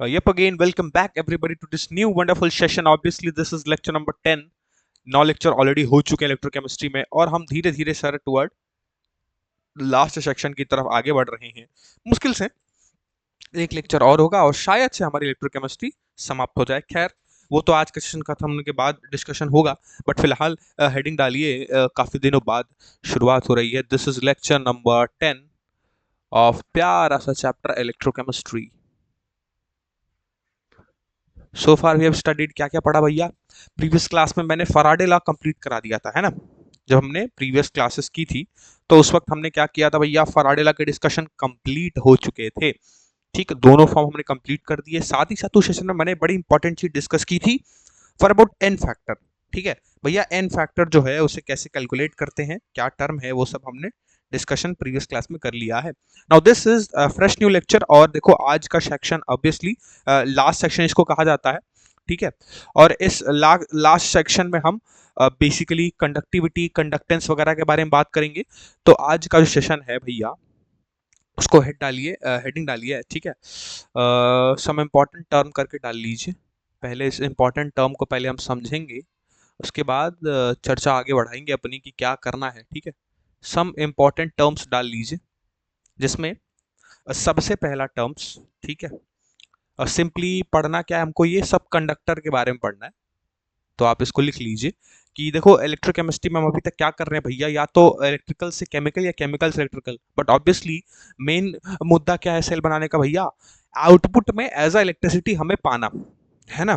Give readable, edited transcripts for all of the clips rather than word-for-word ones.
Yep, again, welcome back everybody to this new wonderful session. Obviously, this is lecture number 10. 9 lecture already हो चुके हैं electrochemistry में और हम धीरे धीरे सर टुवर्ड लास्ट सेक्शन की तरफ आगे बढ़ रहे हैं। मुश्किल से एक लेक्चर और होगा और शायद से हमारी इलेक्ट्रोकेमिस्ट्री समाप्त हो जाए। खैर, वो तो आज का सेशन खत्म होने के बाद डिस्कशन होगा, बट फिलहाल हेडिंग डालिए, काफी दिनों बाद शुरुआत हो रही है। This is lecture number 10 of प्यारा सा chapter electrochemistry. So far we have studied, क्या क्या पढ़ा भैया? प्रीवियस क्लास में मैंने फराडे लॉ कंप्लीट करा दिया था, है ना? जब हमने प्रीवियस क्लासेस की थी तो उस वक्त हमने क्या किया था भैया? फराडे लॉ के डिस्कशन कंप्लीट हो चुके थे। ठीक, दोनों फॉर्म हमने कंप्लीट कर दिए। साथ ही साथ उस सेशन में मैंने बड़ी इंपॉर्टेंट चीज डिस्कस की थी फॉर अबाउट एन फैक्टर। ठीक है भैया, एन फैक्टर जो है उसे कैसे कैलकुलेट करते हैं, क्या टर्म है, वो सब हमने डिस्कशन प्रीवियस क्लास में कर लिया है। Now this is fresh new lecture और देखो आज का सेक्शन ऑब्वियसली लास्ट सेक्शन इसको कहा जाता है। ठीक है, और इस लास्ट सेक्शन में हम बेसिकली कंडक्टिविटी, कंडक्टेंस वगैरह के बारे में बात करेंगे। तो आज का जो सेशन है भैया उसको हेडिंग डालिए। ठीक है, सम इम्पॉर्टेंट टर्म करके डाल लीजिए। पहले इस इम्पॉर्टेंट टर्म को पहले हम समझेंगे, उसके बाद चर्चा आगे बढ़ाएंगे अपनी कि क्या करना है। ठीक है, सम इम्पॉर्टेंट टर्म्स डाल लीजिए जिसमें सबसे पहला टर्म्स, ठीक है, और सिंपली पढ़ना क्या है हमको, ये सब कंडक्टर के बारे में पढ़ना है। तो आप इसको लिख लीजिए कि देखो इलेक्ट्रोकेमिस्ट्री में हम अभी तक क्या कर रहे हैं भैया, या तो इलेक्ट्रिकल से केमिकल या केमिकल से इलेक्ट्रिकल, बट ऑब्वियसली मेन मुद्दा क्या है सेल बनाने का भैया? आउटपुट में एज अ इलेक्ट्रिसिटी हमें पाना है ना।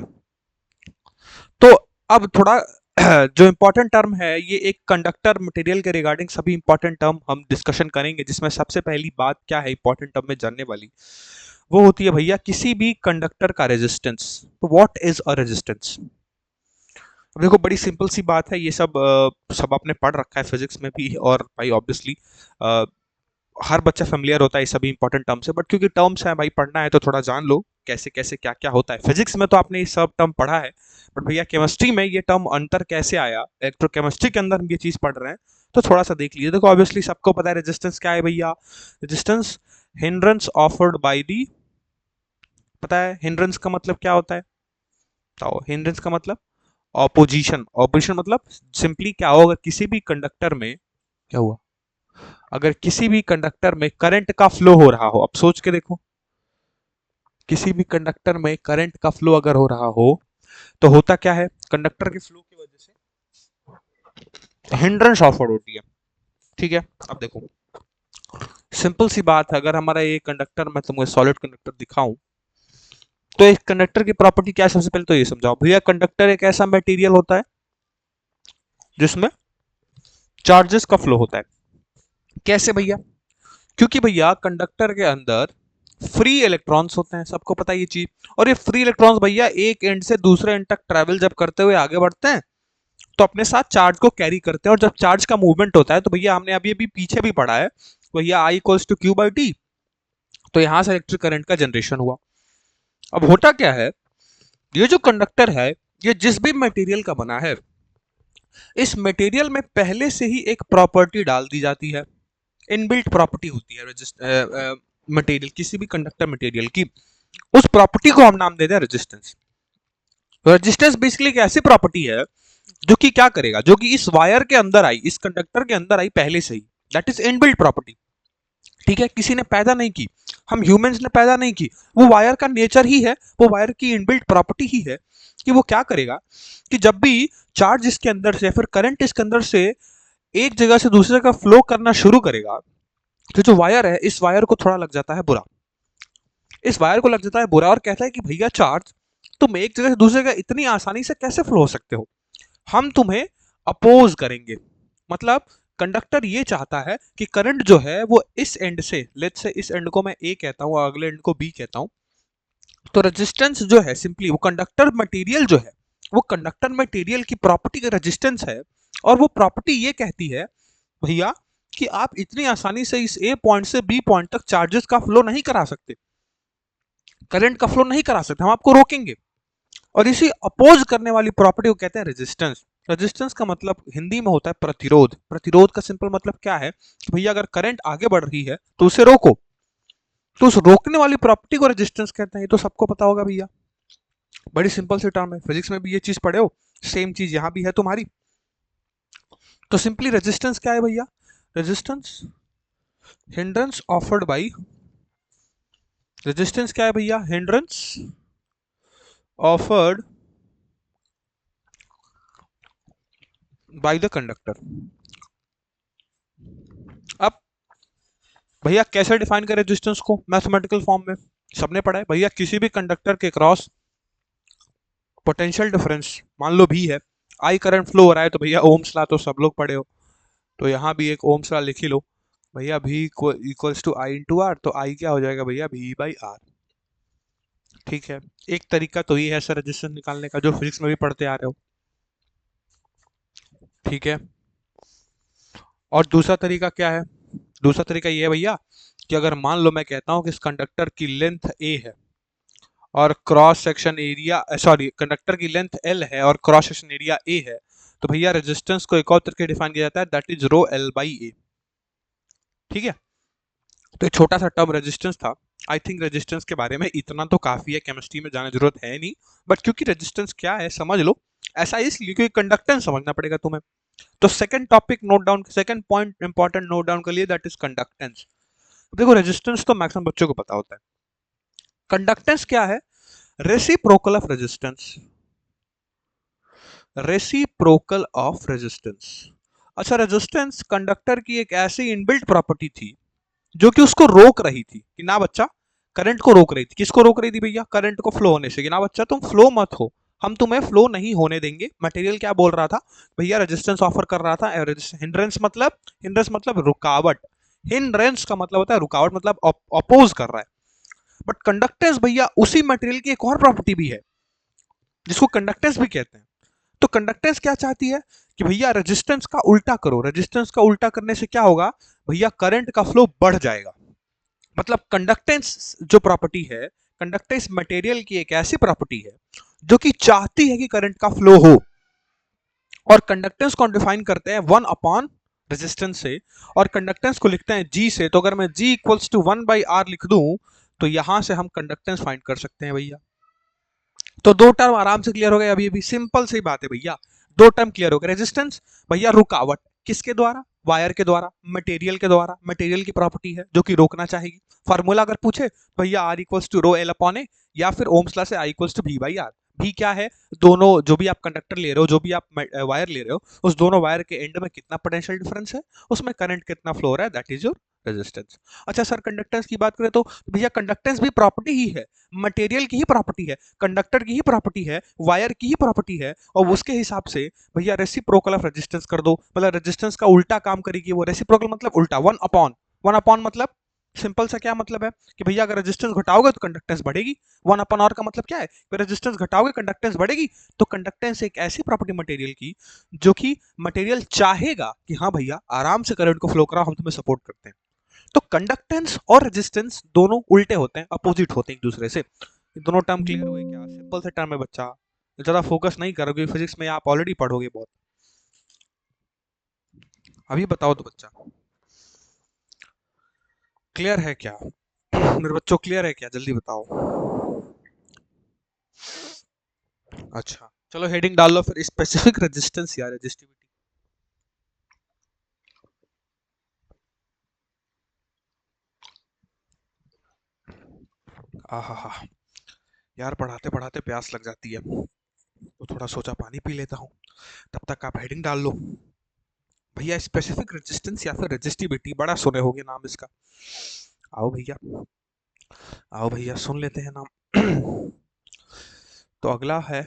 तो अब थोड़ा जो इंपॉर्टेंट टर्म है, ये एक कंडक्टर मटेरियल के रिगार्डिंग सभी इंपॉर्टेंट टर्म हम डिस्कशन करेंगे, जिसमें सबसे पहली बात क्या है इंपॉर्टेंट टर्म में जानने वाली, वो होती है भैया किसी भी कंडक्टर का रेजिस्टेंस। तो व्हाट इज अ रेजिस्टेंस? अब देखो बड़ी सिंपल सी बात है, ये सब आपने पढ़ रखा है फिजिक्स में भी, और भाई ऑब्वियसली हर बच्चा फेमिलियर होता है इस सभी इंपॉर्टेंट टर्म से, बट क्योंकि टर्म्स हैं भाई, पढ़ना है तो थोड़ा जान लो कैसे कैसे क्या क्या होता है। फिजिक्स में तो आपने ये सब टर्म पढ़ा है, बट भैया केमिस्ट्री में ये टर्म अंतर कैसे आया, इलेक्ट्रोकेमिस्ट्री के अंदर हम ये चीज पढ़ रहे हैं, तो थोड़ा सा देख लीजिए। देखो ऑब्वियसली सबको पता है रेजिस्टेंस क्या है भैया। Resistance hindrance offered by the, पता है हिंड्रेंस का मतलब क्या होता है? बताओ, हिंड्रेंस का मतलब ऑपोजिशन। ऑपोजिशन मतलब सिंपली क्या होगा, किसी भी कंडक्टर में क्या हुआ, अगर किसी भी कंडक्टर में करंट का फ्लो हो रहा हो, अब सोच के देखो, किसी भी कंडक्टर में करंट का फ्लो अगर हो रहा हो तो होता क्या है, कंडक्टर के फ्लो की वजह से हिंड्रेंस ऑफर्ड होती है। ठीक है, अब देखो सिंपल सी बात है, अगर हमारा ये कंडक्टर, मैं तुम्हें सॉलिड कंडक्टर दिखाऊं, तो एक कंडक्टर की प्रॉपर्टी क्या है? सबसे पहले तो ये समझाओ भैया, कंडक्टर एक ऐसा मटेरियल होता है जिसमें चार्जेस का फ्लो होता है। कैसे भैया? क्योंकि भैया कंडक्टर के अंदर फ्री इलेक्ट्रॉन्स होते हैं, सबको पता है ये चीज। और ये फ्री इलेक्ट्रॉन्स भैया एक एंड से दूसरे एंड तक ट्रेवल जब करते हुए आगे बढ़ते हैं तो अपने साथ चार्ज को कैरी करते हैं, और जब चार्ज का मूवमेंट होता है तो भैया हमने अभी अभी पीछे भी पढ़ा है भैया, I equals to Q by T. तो यहां से इलेक्ट्रिक करंट का जनरेशन हुआ। अब होता क्या है, ये जो कंडक्टर है ये जिस भी मटेरियल का बना है, इस मटेरियल में पहले से ही एक प्रॉपर्टी डाल दी जाती है, इनबिल्ट प्रॉपर्टी होती है मटेरियल, किसी भी कंडक्टर मटेरियल की। उस प्रॉपर्टी को हम नाम देते हैं रेजिस्टेंस। रेजिस्टेंस बेसिकली एक ऐसी प्रॉपर्टी है जो कि क्या करेगा, जो कि इस वायर के अंदर आई, इस कंडक्टर के अंदर आई पहले से ही, दैट इज इनबिल्ट प्रॉपर्टी। ठीक है, किसी ने पैदा नहीं की, हम ह्यूमंस ने पैदा नहीं की, वो वायर का नेचर ही है, वो वायर की इनबिल्ट प्रॉपर्टी ही है कि वो क्या करेगा कि जब भी चार्ज इसके अंदर से, फिर करंट इसके अंदर से एक जगह से दूसरी जगह फ्लो करना शुरू करेगा, तो जो वायर है, इस वायर को थोड़ा लग जाता है बुरा, इस वायर को लग जाता है बुरा, और कहता है कि भैया चार्ज तुम एक जगह से दूसरी जगह इतनी आसानी से कैसे फ्लो हो सकते हो, हम तुम्हें अपोज करेंगे। मतलब कंडक्टर ये चाहता है कि करंट जो है वो इस एंड से, लेट्स से इस एंड को मैं ए कहता हूँ, अगले एंड को बी कहता हूँ, तो रेजिस्टेंस जो है सिंपली वो कंडक्टर मटेरियल जो है, वो कंडक्टर मटेरियल की प्रॉपर्टी का रेजिस्टेंस है। और वो प्रॉपर्टी ये कहती है भैया कि आप इतनी आसानी से इस ए पॉइंट से बी पॉइंट तक चार्जेस का फ्लो नहीं करा सकते, करंट का फ्लो नहीं करा सकते, हम आपको रोकेंगे। और इसी अपोज करने वाली प्रॉपर्टी को कहते हैं रेजिस्टेंस। रेजिस्टेंस का मतलब हिंदी में होता है प्रतिरोध। प्रतिरोध का सिंपल मतलब क्या है कि भैया अगर करंट आगे बढ़ रही है तो उसे रोको, तो उस रोकने वाली प्रॉपर्टी को रेजिस्टेंस कहते हैं, ये तो सबको पता होगा भैया, बड़ी सिंपल सी टर्म है, फिजिक्स में भी ये चीज पढ़े हो, सेम चीज यहां भी है तुम्हारी। तो सिंपली रेजिस्टेंस क्या है भैया, resistance hindrance offered by, resistance क्या है भैया, hindrance offered by the conductor. अब भैया कैसे डिफाइन करें रेजिस्टेंस को मैथमेटिकल फॉर्म में, सबने पढ़ा है भैया, किसी भी कंडक्टर के क्रॉस पोटेंशियल डिफरेंस मान लो भी है, आई करंट फ्लो हो रहा है, तो भैया ओम्स लॉ तो सब लोग पढ़े हो, तो यहाँ भी एक ओम्स लॉ लिख ही लो भैया, V equals to I into R, तो आई क्या हो जाएगा भैया, भी बाई आर। ठीक है, एक तरीका तो ये है सर रेजिस्टेंस निकालने का, जो फिजिक्स में भी पढ़ते आ रहे हो। ठीक है, और दूसरा तरीका क्या है, दूसरा तरीका ये है भैया कि अगर मान लो मैं कहता हूं कि इस कंडक्टर की लेंथ ए है और cross section area, sorry conductor की लेंथ एल है और क्रॉस सेक्शन एरिया ए है, तो भैया रेजिस्टेंस को एक और तरीके डिफाइन किया जाता है, that is rho L by A. ठीक है, तो एक छोटा सा टर्म रेजिस्टेंस था, आई थिंक रेजिस्टेंस के बारे में इतना तो काफी है, केमिस्ट्री में जाने जरूरत है नहीं, बट क्योंकि रेजिस्टेंस क्या है समझ लो, ऐसा इसलिए क्योंकि कंडक्टेंस समझना पड़ेगा तुम्हें। तो second topic note down, second point important note down कर लिए, दैट इज कंडक्टेंस। देखो रेजिस्टेंस तो मैक्सिमम बच्चों को पता होता है, कंडक्टेंस क्या है, reciprocal of resistance, reciprocal of resistance. अच्छा, रेजिस्टेंस कंडक्टर की एक ऐसी इनबिल्ट प्रॉपर्टी थी जो कि उसको रोक रही थी कि ना बच्चा, करंट को रोक रही थी, किसको रोक रही थी भैया, करंट को फ्लो होने से, कि ना बच्चा तुम फ्लो मत हो, हम तुम्हें फ्लो नहीं होने देंगे। मटेरियल क्या बोल रहा था भैया, रेजिस्टेंस ऑफर कर रहा था, हिंड्रेंस मतलब, हिंड्रेंस मतलब रुकावट, हिंड्रेंस का मतलब होता है रुकावट, मतलब अपोज कर रहा है। बट कंडक्टेंस भैया उसी मटेरियल की एक और प्रॉपर्टी भी है जिसको कंडक्टेंस भी कहते हैं। तो कंडक्टेंस क्या चाहती है कि भैया रेजिस्टेंस का उल्टा करो, रेजिस्टेंस का उल्टा करने से क्या होगा भैया, करंट का फ्लो बढ़ जाएगा। मतलब कंडक्टेंस जो प्रॉपर्टी है, कंडक्टेंस मटेरियल की एक ऐसी प्रॉपर्टी है जो कि चाहती है कि करंट का फ्लो हो, और कंडक्टेंस को डिफाइन करते हैं 1 अपॉन रेजिस्टेंस से, और कंडक्टेंस को लिखते हैं जी से। तो अगर मैं जी इक्वल्स टू 1 बाई आर लिख दूं, तो यहां से हम कंडक्टेंस फाइंड कर सकते हैं भैया। तो दो टर्म आराम से क्लियर हो गए, अभी अभी सिंपल सी बात है भैया, दो टर्म क्लियर हो गए। रेजिस्टेंस भैया रुकावट, किसके द्वारा, वायर के द्वारा, मटेरियल के द्वारा, मटेरियल की प्रॉपर्टी है जो कि रोकना चाहेगी। फार्मूला अगर पूछे भैया R equals to rho L upon A, या फिर ओम्स लॉ से I equals to V by R. V क्या है, दोनों जो भी आप कंडक्टर ले रहे हो, जो भी आप वायर ले रहे हो, उस दोनों वायर के एंड में कितना पोटेंशियल डिफरेंस है, उसमें करंट कितना फ्लो हो रहा है, दैट इज योर रेजिस्टेंस। अच्छा सर, कंडक्टेंस की बात करें तो भैया कंडक्टेंस भी प्रॉपर्टी ही है, मटेरियल की ही प्रॉपर्टी है, कंडक्टर की ही प्रॉपर्टी है, वायर की ही प्रॉपर्टी है, और उसके हिसाब से भैया रेसिप्रोकल ऑफ रेजिस्टेंस कर दो, मतलब रेजिस्टेंस का उल्टा काम करेगी वो। रेसिप्रोकल मतलब उल्टा, 1 अपॉन मतलब सिंपल सा क्या मतलब है कि भैया अगर रेजिस्टेंस घटाओगे तो कंडक्टेंस बढ़ेगी। 1 अपॉन आर का मतलब क्या है, रेजिस्टेंस घटाओगे कंडक्टेंस बढ़ेगी। तो कंडक्टेंस एक ऐसी प्रॉपर्टी मटेरियल की जो कि मटेरियल चाहेगा कि हाँ भैया आराम से करंट को फ्लो कराओ, हम तुम्हें सपोर्ट करते हैं। तो कंडक्टेंस और रेजिस्टेंस दोनों उल्टे होते हैं, अपोजिट होते हैं एक दूसरे से। दोनों टर्म क्लियर हुए क्या, सिंपल से टर्म है बच्चा, ज्यादा फोकस नहीं करोगे, फिजिक्स में आप ऑलरेडी पढ़ोगे बहुत। अभी बताओ तो बच्चा, क्लियर है क्या मेरे बच्चों, क्लियर है क्या, जल्दी बताओ। अच्छा चलो हेडिंग डाल लो फिर, स्पेसिफिक रेजिस्टेंस या रेजिस्टिविटी। आहा, यार पढ़ाते पढ़ाते प्यास लग जाती है, तो थोड़ा सोचा पानी पी लेता हूँ, तब तक आप हेडिंग डाल लो भैया, स्पेसिफिक रेजिस्टेंस या फिर रेजिस्टिविटी, बड़ा सुने होगे नाम इसका। आओ भैया, आओ भैया सुन लेते हैं नाम। तो अगला है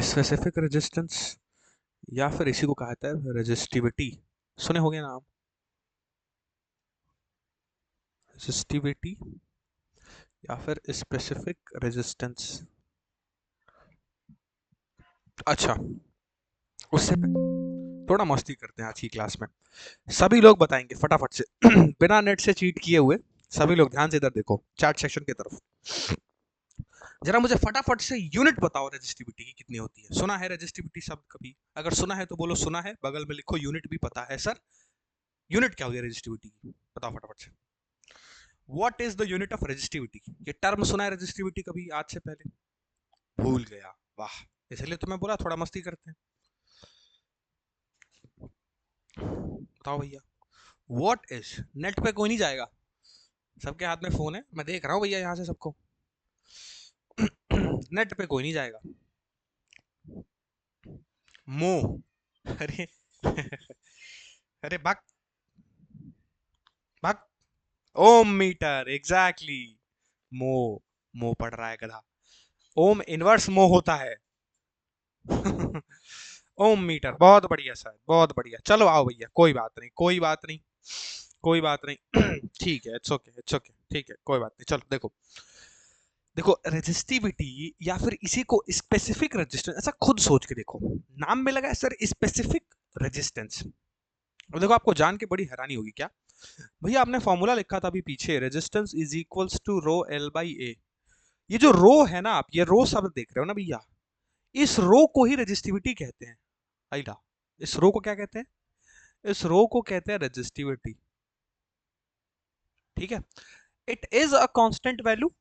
स्पेसिफिक रेजिस्टेंस, या फिर इसी को कहा जाता है रेजिस्टिविटी, सुने होंगे नाम, रेजिस्टिविटी या फिर स्पेसिफिक रेजिस्टेंस। अच्छा, उससे पहले थोड़ा मस्ती करते हैं आज की क्लास में, सभी लोग बताएंगे फटाफट से बिना नेट से चीट किए हुए। सभी लोग ध्यान से इधर देखो, चैट सेक्शन की तरफ, जरा मुझे फटाफट से यूनिट बताओ रेजिस्टिविटी की कितनी होती है। सुना है रेजिस्टिविटी शब्द कभी, अगर सुना है तो बोलो सुना है, बगल में लिखो यूनिट भी पता है सर। यूनिट क्या होगी रेजिस्टिविटी की, बताओ फटाफट से। What is the unit of resistivity? ये टर्म सुना है रेजिस्टिविटी कभी आज से पहले? भूल गया, वाह। इसलिए तो मैं बोला थोड़ा मस्ती करते हैं। बताओ भैया, व्हाट इज, नेट पे कोई नहीं जाएगा, सबके हाथ में फोन है, मैं देख रहा हूँ भैया यहाँ से सबको। नेट पे कोई नहीं जाएगा। मो, अरे अरे भाग भाग। ओम मीटर, एग्जैक्टली। मो, मो पढ़ रहा है गधा। ओम इनवर्स मो होता है। ओम मीटर, बहुत बढ़िया सर, बहुत बढ़िया। चलो आओ भैया, कोई बात नहीं, कोई बात नहीं, कोई बात नहीं। ठीक है, इट्स ओके, इट्स ओके, ठीक है, कोई बात नहीं। चलो देखो, देखो रेजिस्टिविटी या फिर इसी को स्पेसिफिक रेजिस्टेंस, ऐसा खुद सोच के देखो, नाम में लगा है सर स्पेसिफिक रेजिस्टेंस। और देखो आपको जान के बड़ी हैरानी होगी, क्या भैया आपने फॉर्मूला लिखा था अभी पीछे, resistance is equals to rho L by A. ये जो रो है ना, आप ये रो शब्द देख रहे हो ना भैया, इस रो को ही रेजिस्टिविटी कहते हैं। आइला, इस रो को क्या कहते हैं? इस रो को कहते हैं रेजिस्टिविटी। ठीक है, it is a constant value,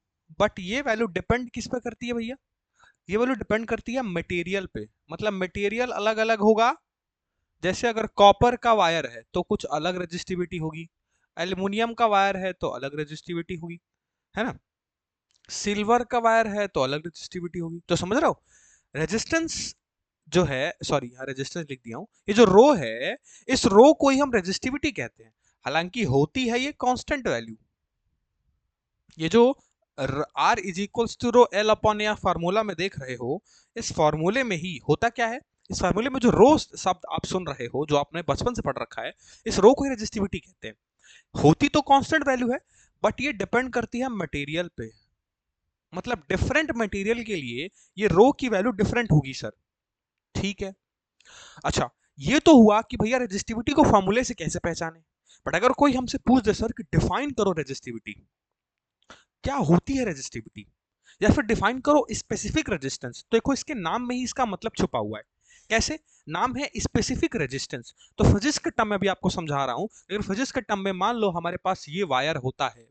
but ये वैल्यू डिपेंड किस पे करती है भैया? ये वैल्यू डिपेंड करती है मटेरियल पे। मतलब मटेरियल अलग अलग होगा, जैसे अगर कॉपर का वायर है तो कुछ अलग रेजिस्टिविटी होगी, एल्युमिनियम का वायर है तो अलग रेजिस्टिविटी होगी, है ना, सिल्वर का वायर है तो अलग रेजिस्टिविटी होगी। तो समझ रहे हो, रेजिस्टेंस जो है, सॉरी यहाँ रेजिस्टेंस लिख दिया हूं, ये जो रो है, इस रो को ही हम रेजिस्टिविटी कहते हैं। हालांकि होती है ये कांस्टेंट वैल्यू। ये जो R is equals to rho L upon या फार्मूला में देख रहे हो, इस फार्मूले में ही होता क्या है, इस फार्मूले में जो रो शब्द आप सुन रहे हो, जो आपने बचपन से पढ़ रखा है, इस रो को ही रेजिस्टिविटी कहते हैं। होती तो कांस्टेंट वैल्यू है, बट ये डिपेंड करती है मटेरियल पे। मतलब डिफरेंट मटेरियल के लिए ये रो की वैल्यू डिफरेंट होगी सर। ठीक है, अच्छा, ये तो हुआ कि भैया रेजिस्टिविटी को फार्मूले से कैसे पहचाने। बट अगर कोई हमसे पूछ दे सर कि डिफाइन करो रेजिस्टिविटी, क्या होती है रेजिस्टिविटी, या फिर डिफाइन करो स्पेसिफिक रेजिस्टेंस, तो देखो इसके नाम में ही इसका मतलब छुपा हुआ है। कैसे? नाम है स्पेसिफिक रेजिस्टेंस, तो फिजिक्स के टर्म में भी आपको समझा रहा हूं, लेकिन फिजिक्स के टर्म में मान लो हमारे पास ये वायर होता है,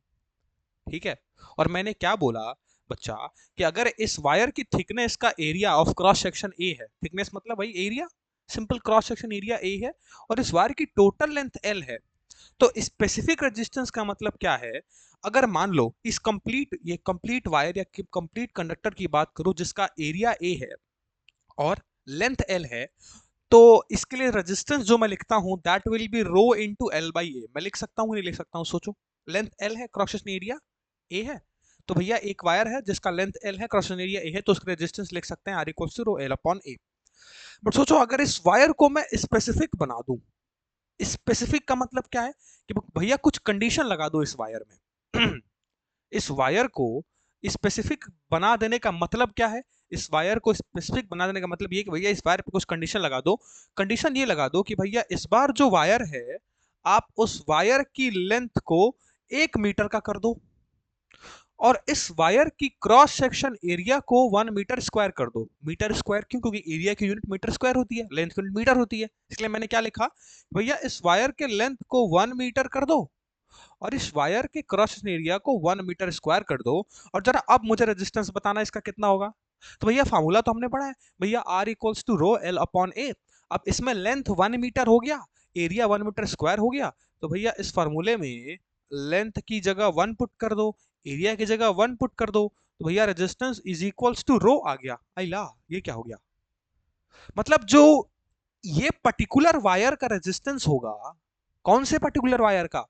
ठीक है, और मैंने क्या बोला बच्चा, कि अगर इस वायर की थिकनेस का area of cross section A है, थिकनेस मतलब भाई area, simple cross section area A है, और इस वायर की टोटल लेंथ एल है, तो स्पेसिफिक रेजिस्टेंस का मतलब क्या है? अगर मान लो इस कंप्लीट, ये कंप्लीट वायर या कंप्लीट कंडक्टर की बात करूं जिसका एरिया ए है और लेंथ एल है, तो इसके लिए रेजिस्टेंस जो मैं लिखता हूं that will be rho into L by A. मैं लिख सकता हूं नहीं लिख सकता हूं, सोचो, लेंथ एल है, क्रॉस सेक्शन एरिया ए है, तो भैया एक वायर है जिसका लेंथ एल है, क्रॉस सेक्शन एरिया ए है, तो उसका रेजिस्टेंस लिख सकते हैं R equals to rho L upon A. But सोचो अगर इस वायर को मैं स्पेसिफिक बना दूं, स्पेसिफिक का मतलब क्या है कि भैया कुछ कंडीशन लगा दो इस वायर में। इस वायर को स्पेसिफिक बना देने का मतलब क्या है? इस वायर को स्पेसिफिक बना देने का मतलब ये कि भैया इस वायर पे कुछ कंडीशन लगा दो। कंडीशन ये लगा दो कि भैया इस बार जो वायर है, आप उस वायर की लेंथ को 1 मीटर का कर दो, और इस वायर की क्रॉस सेक्शन एरिया को 1 मीटर स्क्वायर कर दो। मीटर स्क्वायर क्यों? क्योंकि एरिया की यूनिट मीटर स्क्वायर होती है, लेंथ की यूनिट मीटर होती है। इसलिए मैंने क्या लिखा, भैया इस वायर के लेंथ को 1 मीटर कर दो, और इस वायर के क्रॉस सेक्शन एरिया को 1 मीटर स्क्वायर कर दो, और जरा अब मुझे रेजिस्टेंस बताना इसका कितना होगा। तो भैया फार्मूला तो हमने पढ़ा है, भैया R equals to rho L upon A. अब इसमें लेंथ 1 मीटर हो गया, एरिया 1 मीटर स्क्वायर हो गया, तो भैया इस फार्मूले में लेंथ की जगह 1 पुट कर दो, एरिया की जगह 1 पुट कर दो, तो भैया रेजिस्टेंस इज इक्वल्स टू रो आ गया। आइला, ये क्या हो गया? मतलब जो ये पर्टिकुलर वायर का रेजिस्टेंस होगा, कौन से पर्टिकुलर वायर का,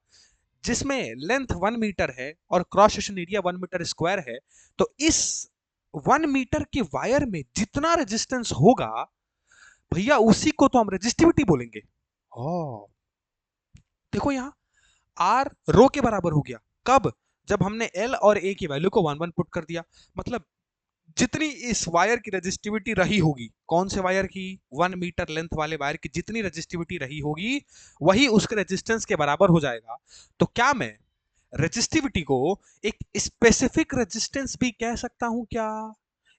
जिसमें लेंथ 1 मीटर है और cross section area 1 metre square है, तो इस 1 मीटर के वायर में जितना रेजिस्टेंस होगा, भैया उसी को तो हम रेजिस्टिविटी बोलेंगे। ओ, देखो यहां आर रो के बराबर हो गया, कब? जब हमने एल और ए की वैल्यू को 1 1 पुट कर दिया। मतलब जितनी इस वायर की रेजिस्टिविटी रही होगी, कौन से वायर की, 1 मीटर लेंथ वाले वायर की जितनी रेजिस्टिविटी रही होगी, वही उसके रेजिस्टेंस के बराबर हो जाएगा। तो क्या मैं रेजिस्टिविटी को एक स्पेसिफिक रेजिस्टेंस भी कह सकता हूं क्या?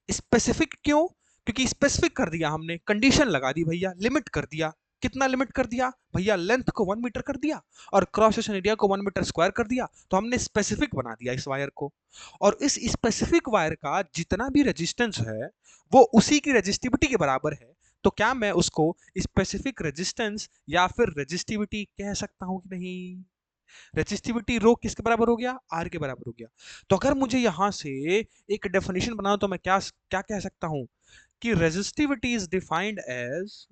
स्पेसिफिक क्यों? क्योंकि स्पेसिफिक कर दिया हमने, कंडीशन लगा दी भैया, लिमिट कर दिया। कितना लिमिट कर दिया भैया, लेंथ को 1 मीटर कर दिया और क्रॉस सेक्शन एरिया को 1 मीटर स्क्वायर कर दिया। तो हमने स्पेसिफिक बना दिया इस वायर को, और इस स्पेसिफिक वायर का जितना भी रेजिस्टेंस है वो उसी की रेजिस्टिविटी के बराबर है। तो क्या मैं उसको स्पेसिफिक रेजिस्टेंस या फिर रेजिस्टिविटी कह सकता हूं कि नहीं? रेजिस्टिविटी रो किसके बराबर हो गया? आर के बराबर हो गया। तो अगर मुझे यहां से एक डेफिनेशन बनाओ तो मैं क्या क्या कह सकता हूं कि resistivity is defined as,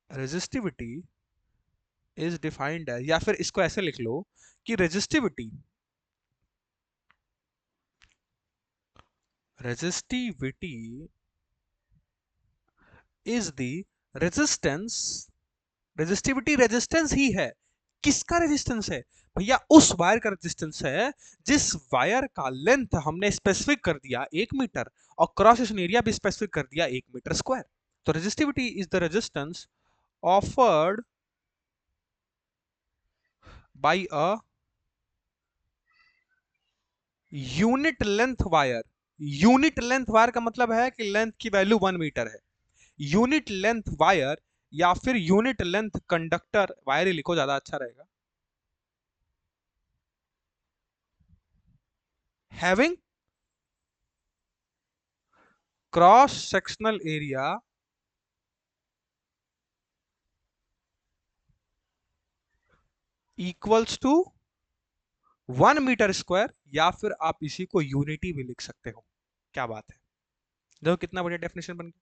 resistivity is defined as, या फिर इसको ऐसे लिख लो कि resistivity, resistivity is the resistance, resistivity resistance ही है। किसका रेजिस्टेंस है भैया? उस वायर का रेजिस्टेंस है जिस वायर का लेंथ हमने स्पेसिफिक कर दिया 1 मीटर और क्रॉस सेक्शन एरिया भी स्पेसिफिक कर दिया 1 मीटर स्क्वायर। तो resistivity is the resistance offered by a unit length wire. Unit length wire का मतलब है कि लेंथ की वैल्यू 1 मीटर है। यूनिट लेंथ वायर या फिर यूनिट लेंथ कंडक्टर, वायर ही लिखो ज्यादा अच्छा रहेगा। Having cross sectional area equals to 1 metre square, या फिर आप इसी को यूनिटी भी लिख सकते हो। क्या बात है, देखो कितना बढ़िया डेफिनेशन बन गया।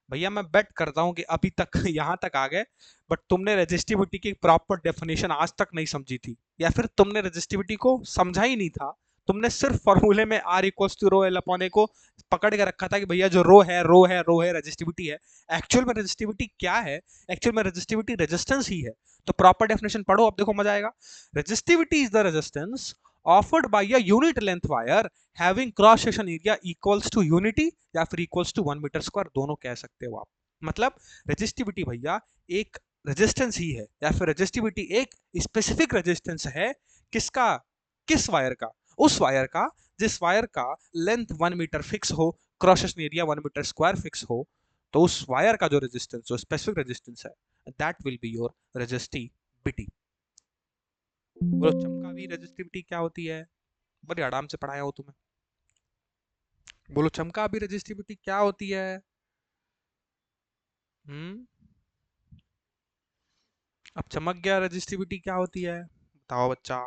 भैया मैं बेट करता हूं कि अभी तक यहां तक आ गए, बट तुमने रेजिस्टिविटी की प्रॉपर डेफिनेशन आज तक नहीं समझी थी, या फिर तुमने रेजिस्टिविटी को समझा ही नहीं था। तुमने सिर्फ फॉर्मूले में R equals to rho L upon A को पकड़ के रखा था कि भैया जो रो है रो है रो है रेजिस्टिविटी है। एक्चुअल में रेजिस्टिविटी क्या है? एक्चुअल में रेजिस्टिविटी रेजिस्टेंस ही है। तो प्रॉपर डेफिनेशन पढ़ो, अब देखो मजा आएगा। Resistivity is the resistance offered by a unit length wire having cross section area equals to unity या फिर equals to 1 मीटर स्क्वायर, दोनों कह सकते हो आप। मतलब रेजिस्टिविटी भैया एक रेजिस्टेंस ही है, या फिर रेजिस्टिविटी एक स्पेसिफिक रेजिस्टेंस है। किसका? किस वायर का? उस वायर का जिस वायर का लेंथ 1 मीटर फिक्स हो, cross section area 1 metre square fix हो। तो उस वायर का जो रेजिस्टेंस, जो स्पेसिफिक रेजिस्टेंस है, that will be your resistivity. बोलो चमकावी रेजिस्टिविटी क्या होती है? बड़े आराम से पढ़ाया हो तुम्हें। बोलो चमकावी रेजिस्टिविटी क्या होती है? हम्म, अब चमक गया रेजिस्टिविटी क्या होती है, बताओ बच्चा।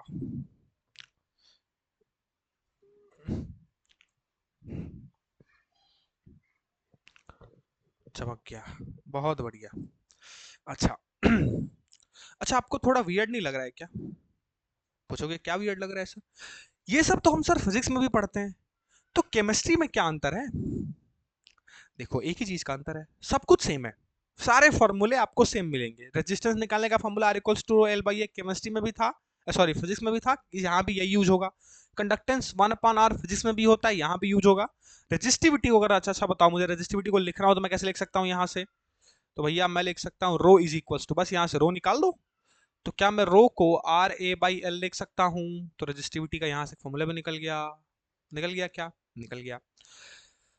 चमक गया, बहुत बढ़िया। अच्छा अच्छा, आपको थोड़ा वियर्ड नहीं लग रहा है क्या? पूछोगे क्या वियर्ड लग रहा है सर? ये सब तो हम सर फिजिक्स में भी पढ़ते हैं, तो केमिस्ट्री में क्या अंतर है? देखो एक ही चीज का अंतर है, सब कुछ सेम है। सारे फॉर्मूले आपको सेम मिलेंगे। रेजिस्टेंस निकालने का formula R equals to L by A chemistry में भी था, सॉरी फिजिक्स में भी था, यहाँ भी यही यूज होगा। कंडक्टेंस 1/r फिजिक्स में भी होता है, यहाँ भी यूज होगा। रेजिस्टिविटी को अगर अच्छा अच्छा बताओ मुझे, रेजिस्टिविटी को लिखना हो तो मैं कैसे लिख सकता हूँ यहाँ से? तो भैया मैं लिख सकता हूँ रो इज इक्वल्स टू, बस यहाँ से रो निकाल दो। तो क्या मैं रो को आर ए बाई एल लिख सकता हूँ? तो रेजिस्टिविटी का यहाँ से फॉर्मूला भी निकल गया। निकल गया क्या? निकल गया।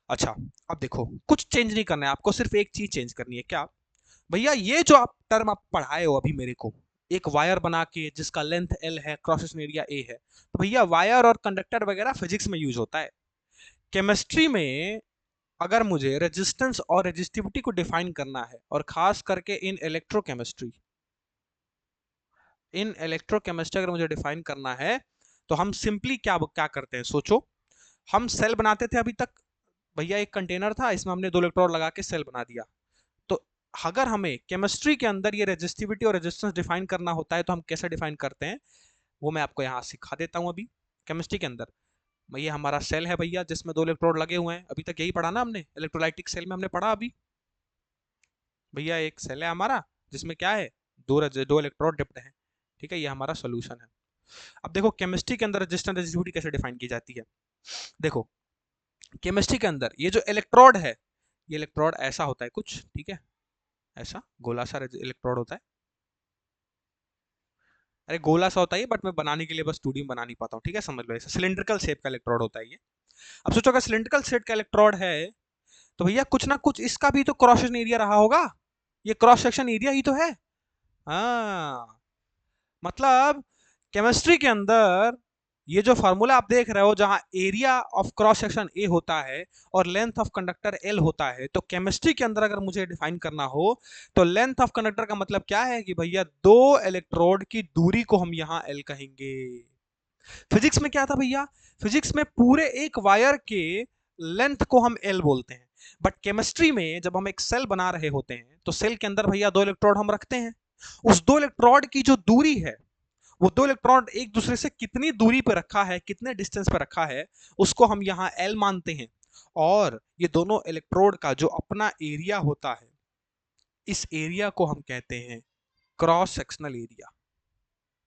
अच्छा, अब देखो कुछ चेंज नहीं करना है आपको, सिर्फ एक चीज चेंज करनी है। क्या भैया? ये जो आप टर्म आप पढ़ाए हो अभी मेरे को, एक वायर बना के जिसका लेंथ एल है, क्रॉस सेक्शन एरिया ए है, तो भैया वायर और कंडक्टर वगैरह फिजिक्स में यूज होता है। केमिस्ट्री में अगर मुझे रेजिस्टेंस और रेजिस्टिविटी को डिफाइन करना है, और खास करके इन इलेक्ट्रोकेमिस्ट्री अगर मुझे डिफाइन करना है, तो हम सिंपली क्या क्या करते हैं सोचो। हम सेल बनाते थे अभी तक, भैया एक कंटेनर था, इसमें हमने 2 इलेक्ट्रोड लगा के सेल बना दिया। तो अगर हमें केमिस्ट्री के अंदर ये रेजिस्टिविटी और रेजिस्टेंस डिफाइन करना होता है तो हम कैसे डिफाइन करते हैं, वो मैं आपको यहाँ सिखा देता हूँ। अभी केमिस्ट्री के अंदर भैया हमारा सेल है भैया, जिसमें 2 इलेक्ट्रोड लगे हुए हैं। अभी तक यही पढ़ा ना हमने, इलेक्ट्रोलाइटिक सेल में हमने पढ़ा अभी। भैया एक सेल है हमारा जिसमें क्या है, दो इलेक्ट्रोड डिप्ट है। ठीक है, ये हमारा सोल्यूशन है। अब देखो केमिस्ट्री के अंदर रेजिस्टेंस रेजिस्टिविटी कैसे डिफाइन की जाती है। देखो केमिस्ट्री के अंदर ये जो इलेक्ट्रोड है, ये इलेक्ट्रोड ऐसा होता है कुछ, ठीक है, ऐसा गोला सा इलेक्ट्रोड होता है। अरे गोला सा होता है, बट मैं बनाने के लिए बस 2D में बना नहीं पाता हूँ, ठीक है, समझ लो। ऐसा सिलिंड्रिकल शेप का इलेक्ट्रोड होता है ये। अब सोचो अगर सिलिंड्रिकल शेप का इलेक्ट्रोड है, तो भैया कुछ ना कुछ इसका भी तो क्रॉस सेक्शन एरिया रहा होगा। ये क्रॉस सेक्शन एरिया ही तो है। हाँ, मतलब केमिस्ट्री के अंदर ये जो फार्मूला आप देख रहे हो, जहां area of cross section A होता है और लेंथ ऑफ कंडक्टर एल होता है, तो केमिस्ट्री के अंदर अगर मुझे डिफाइन करना हो तो लेंथ ऑफ कंडक्टर का मतलब क्या है कि भैया दो इलेक्ट्रोड की दूरी को हम यहां एल कहेंगे। फिजिक्स में क्या था भैया, फिजिक्स में पूरे एक वायर के लेंथ को हम एल बोलते हैं, बट केमिस्ट्री में जब हम एक सेल बना रहे होते हैं तो सेल के अंदर भैया दो इलेक्ट्रोड हम रखते हैं। उस दो इलेक्ट्रोड की जो दूरी है, वो दो इलेक्ट्रॉन एक दूसरे से कितनी दूरी पर रखा है, कितने डिस्टेंस पर रखा है, उसको हम यहां एल मानते हैं। और ये दोनों इलेक्ट्रोड का जो अपना एरिया होता है, इस एरिया को हम कहते हैं क्रॉस सेक्शनल एरिया।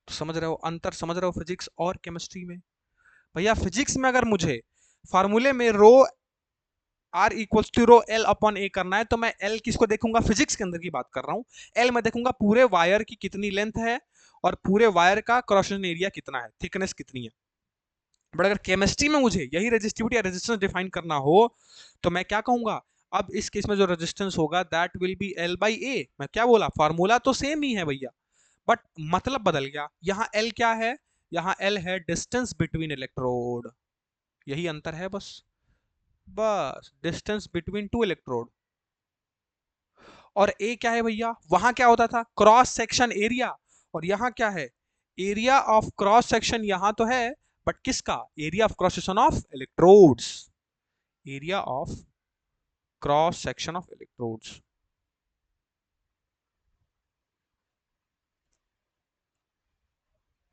तो समझ रहे हो अंतर, समझ रहे हो फिजिक्स और केमिस्ट्री में। भैया फिजिक्स में अगर मुझे फार्मूले में rho R equals to rho L upon A करना है, तो मैं एल किसको देखूंगा, फिजिक्स के अंदर की बात कर रहा हूं। एल मैं देखूंगा पूरे वायर की कितनी लेंथ है और पूरे वायर का क्रॉस सेक्शन एरिया कितना है, थिकनेस कितनी है। बट अगर केमिस्ट्री में मुझे यही रेजिस्टिविटी या रेजिस्टेंस डिफाइन करना हो, तो मैं क्या कहूंगा, अब इस केस में जो रेजिस्टेंस होगा that will be L by A. मैं क्या बोला, फार्मूला तो सेम ही है भैया, बट मतलब बदल गया। यहाँ एल क्या है, यहाँ एल है डिस्टेंस बिटवीन इलेक्ट्रोड, यही अंतर है बस। बस डिस्टेंस बिटवीन टू इलेक्ट्रोड। और ए क्या है भैया, वहां क्या होता था, क्रॉस सेक्शन एरिया, और यहाँ क्या है, एरिया ऑफ क्रॉस सेक्शन। यहां तो है, बट किसका, area of cross section of electrodes, area of cross section of electrodes.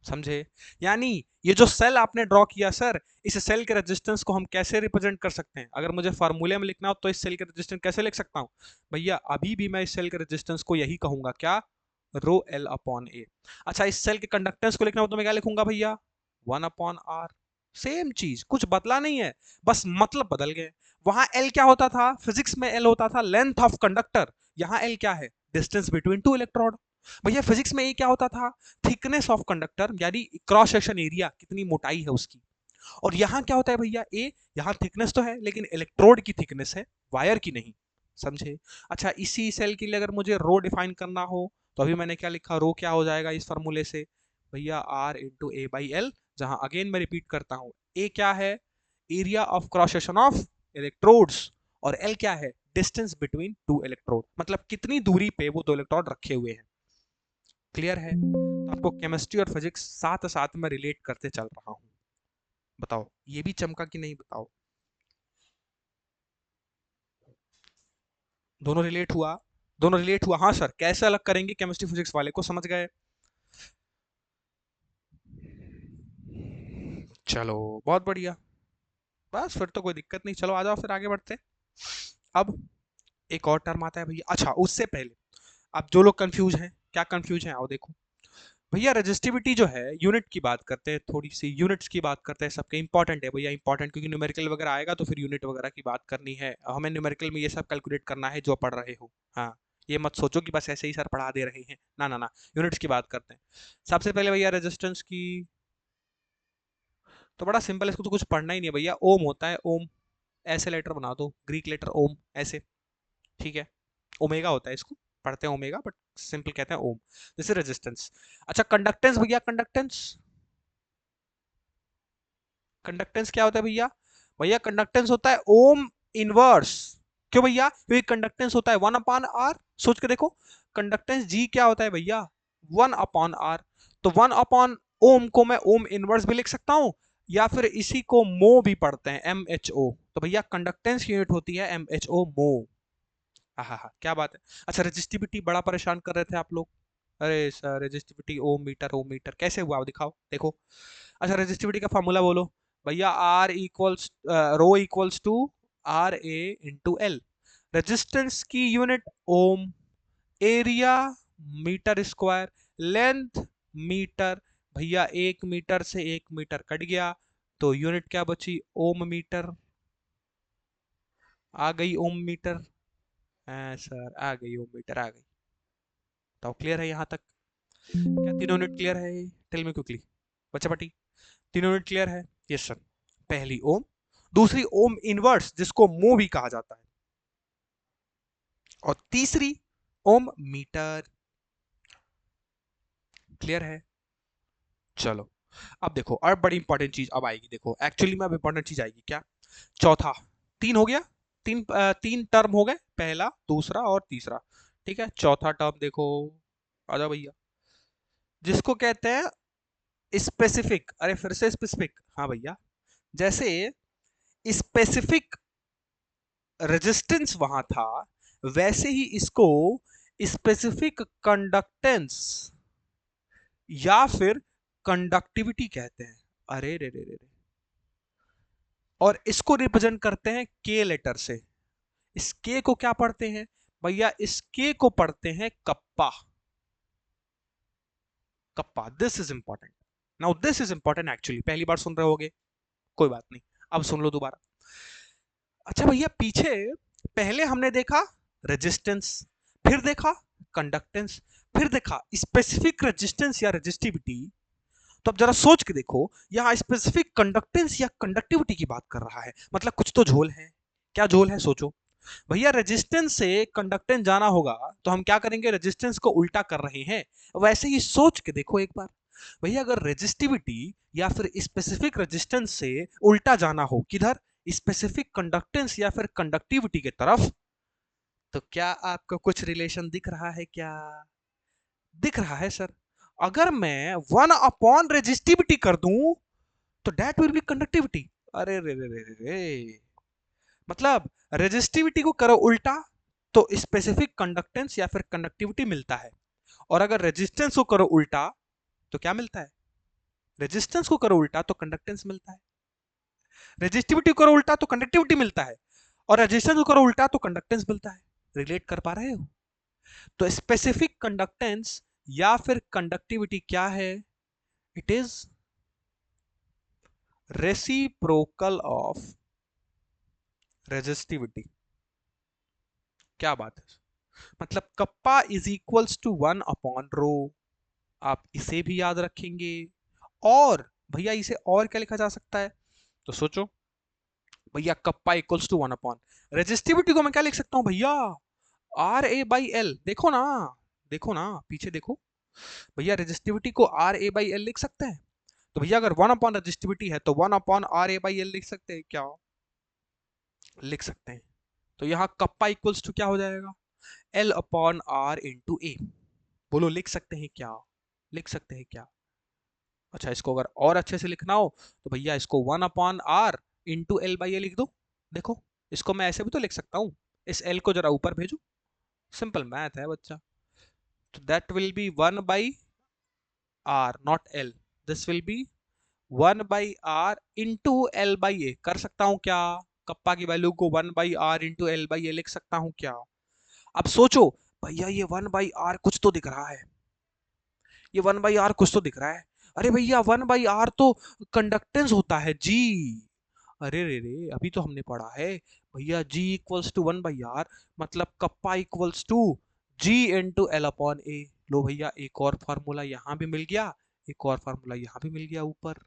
समझे, यानी ये जो सेल आपने ड्रॉ किया सर, इस सेल के रेजिस्टेंस को हम कैसे रिप्रेजेंट कर सकते हैं, अगर मुझे फार्मूले में लिखना हो तो इस सेल के रेजिस्टेंस कैसे लिख सकता हूं भैया, अभी भी मैं इस सेल के रेजिस्टेंस को यही कहूंगा, क्या, रो एल अपॉन ए। अच्छा, इस सेल के कंडक्टेंस को लिखना हो तो मैं क्या लिखूंगा भैया, वन अपॉन आर। सेम चीज, कुछ बदला नहीं है, बस मतलब बदल गए। वहां एल क्या होता था, फिजिक्स में एल होता था लेंथ ऑफ कंडक्टर, यहाँ एल क्या है, डिस्टेंस बिटवीन टू इलेक्ट्रोड। भैया फिजिक्स में ये क्या होता था, थिकनेस ऑफ कंडक्टर, यानी क्रॉस सेक्शन एरिया, कितनी मोटाई है उसकी। और यहाँ क्या होता है भैया, ए, यहाँ थिकनेस तो है लेकिन इलेक्ट्रोड की थिकनेस है, वायर की नहीं। समझे। अच्छा, इसी सेल के लिए अगर मुझे रो डिफाइन करना हो, तो अभी मैंने क्या लिखा, रो क्या हो जाएगा इस फॉर्मूले से भैया, R into A by L, जहां अगेन मैं रिपीट करता हूं, ए क्या है, area of cross section of electrodes, और एल क्या है, डिस्टेंस बिटवीन टू इलेक्ट्रोड, मतलब कितनी दूरी पे वो दो इलेक्ट्रोड रखे हुए हैं। क्लियर है, तो आपको केमिस्ट्री और फिजिक्स साथ साथ में रिलेट करते चल रहा हूं। बताओ ये भी चमका कि नहीं, बताओ। दोनों रिलेट हुआ, दोनों रिलेट हुआ, हाँ सर, कैसे अलग करेंगे केमिस्ट्री फिजिक्स वाले को, समझ गए। चलो बहुत बढ़िया, बस फिर तो कोई दिक्कत नहीं, चलो आ जाओ फिर आगे बढ़ते हैं। अब एक और टर्म आता है भैया, अच्छा उससे पहले, अब जो लोग कंफ्यूज हैं, क्या कंफ्यूज हैं, आओ देखो। भैया रजिस्टिविटी जो है, यूनिट की बात करते हैं, थोड़ी सी यूनिट्स की बात करते हैं, सबके इंपॉर्टेंट है भैया, इंपॉर्टेंट, क्योंकि न्यूमेरिकल वगैरह आएगा तो फिर यूनिट वगैरह की बात करनी है हमें, न्यूमेरिकल में ये सब कैलकुलेट करना है जो पढ़ रहे हो। हाँ, ये मत सोचो कि बस ऐसे ही सर पढ़ा दे रहे हैं, ना ना ना, यूनिट्स की बात करते हैं। सबसे पहले भैया रेजिस्टेंस की, तो बड़ा सिंपल है, इसको तो कुछ पढ़ना ही नहीं है भैया, ओम होता है, ओम, ऐसे लेटर बना दो, ग्रीक लेटर ओम ऐसे, ठीक है। ओमेगा होता है, इसको पढ़ते हैं ओमेगा, बट सिंपल कहते हैं ओम, जैसे रेजिस्टेंस। अच्छा कंडक्टेंस भैया, कंडक्टेंस, कंडक्टेंस क्या होता है भैया, भैया कंडक्टेंस होता है ओम इनवर्स। क्यों भैया, क्योंकि कंडक्टेंस होता है वन अपॉन आर, सोच के देखो, कंडक्टेंस जी क्या होता है भैया, वन अपॉन आर। तो वन अपॉन ओम को मैं ओम इनवर्स भी लिख सकता हूं, या फिर इसी को मो भी पढ़ते हैं, एम एच ओ। तो भैया कंडक्टेंस यूनिट होती है एम एच ओ, मो। हाँ हाँ, क्या बात है। अच्छा रेजिस्टिविटी बड़ा परेशान कर रहे थे आप लोग, अरे सर रेजिस्टिविटी ओम मीटर कैसे हुआ, दिखाओ देखो। अच्छा रेजिस्टिविटी का फॉर्मूला बोलो भैया, R equals, rho equals to R A into L. Resistance की unit ohm, area metre square, length metre. भैया 1 मीटर से 1 मीटर कट गया, तो यूनिट क्या बची, ओम मीटर। आ गई ओम मीटर, सर आ गई ओम मीटर, आ गई। तो क्लियर है यहाँ तक, क्या तीनों यूनिट क्लियर है, टेल मी क्विकली बच्चा पाटी, तीनों यूनिट क्लियर है। यस सर, पहली ओम, दूसरी ओम इनवर्स जिसको मो भी कहा जाता है, और तीसरी ओम मीटर। क्लियर है? चलो अब देखो और बड़ी इंपॉर्टेंट चीज अब आएगी, देखो एक्चुअली में अब इंपॉर्टेंट चीज आएगी क्या, चौथा। तीन हो गया, तीन टर्म हो गए, पहला दूसरा और तीसरा। ठीक है, चौथा टर्म देखो, आजा भैया, जिसको कहते हैं स्पेसिफिक। अरे फिर से स्पेसिफिक, हाँ भैया, जैसे स्पेसिफिक रेजिस्टेंस वहां था, वैसे ही इसको स्पेसिफिक कंडक्टेंस या फिर कंडक्टिविटी कहते हैं। अरे रे रे रे रे, और इसको रिप्रेजेंट करते हैं के लेटर से। इस के को क्या पढ़ते हैं भैया, इस के को पढ़ते हैं kappa. Kappa, this is important. Now this is important actually, पहली बार सुन रहे होगे, कोई बात नहीं, अब सुन लो दोबारा। अच्छा भैया, पीछे पहले हमने देखा रेजिस्टेंस, फिर देखा कंडक्टेंस, फिर देखा स्पेसिफिक रेजिस्टेंस या रेजिस्टिविटी। तो अब जरा सोच के देखो, यहाँ स्पेसिफिक कंडक्टेंस या कंडक्टिविटी की बात कर रहा है, मतलब कुछ तो झोल है। क्या झोल है सोचो भैया, रेजिस्टेंस से कंडक्टेंस जाना होगा तो हम क्या करेंगे, रेजिस्टेंस को उल्टा कर रहे हैं। वैसे ही सोच के देखो एक बार भैया, अगर रेजिस्टिविटी या फिर स्पेसिफिक रेजिस्टेंस से उल्टा जाना हो किधर, स्पेसिफिक कंडक्टेंस या फिर कंडक्टिविटी की तरफ, तो क्या आपको कुछ रिलेशन दिख रहा है क्या? दिख रहा है सर। अगर मैं वन अपॉन रेजिस्टिविटी कर दूं तो दैट विल बी कंडक्टिविटी। अरे रे रे रे रे रे, मतलब रेजिस्टिविटी को करो उल्टा तो स्पेसिफिक कंडक्टेंस या फिर कंडक्टिविटी मिलता है, और अगर रेजिस्टेंस को करो उल्टा तो क्या मिलता है, रेजिस्टेंस को करो उल्टा तो कंडक्टेंस मिलता है, रेजिस्टिविटी को करो उल्टा तो कंडक्टिविटी मिलता है, और रेजिस्टेंस को करो उल्टा तो कंडक्टेंस मिलता है। रिलेट कर पा रहे हो? तो स्पेसिफिक कंडक्टेंस या फिर कंडक्टिविटी क्या है, it is reciprocal of resistivity. क्या बात है, मतलब kappa is equals to one upon rho, आप इसे भी याद रखेंगे। और भैया इसे और क्या लिखा जा सकता है, तो सोचो भैया, kappa equals to one upon resistivity को मैं क्या लिख सकता हूं भैया, आर ए बाई एल। देखो ना, देखो ना, पीछे देखो भैया, रेजिस्टिविटी को आर ए बाई एल लिख सकते हैं। तो भैया अगर वन अपॉन रेजिस्टिविटी है तो one upon R A by L लिख सकते हैं क्या, लिख सकते हैं। तो यहाँ कप्पा इक्वल्स टू क्या हो जाएगा, एल अपॉन आर इंटू ए। बोलो लिख सकते हैं क्या, लिख सकते हैं क्या? अच्छा, इसको अगर और अच्छे से लिखना हो तो भैया इसको one upon R into L by A लिख दो। देखो, इसको मैं ऐसे भी तो लिख सकता हूँ, इस एल को जरा ऊपर भेजो, सिंपल मैथ है बच्चा। तो that will be one by R not L, this will be one by R into L by A. कर सकता हूं क्या, कप्पा की वैल्यू को one by R into L by A लिख सकता हूं क्या? अब सोचो भैया, ये वन बाई आर कुछ तो दिख रहा है, ये वन बाई आर कुछ तो दिख रहा है। अरे भैया, वन बाई आर तो कंडक्टेंस होता है जी। अरे रे रे, अभी तो हमने पढ़ा है भैया, G equals to one by R, मतलब kappa equals to G into L upon A. लो भैया, एक और फॉर्मूला यहां भी मिल गया, एक और फॉर्मूला यहां भी मिल गया ऊपर।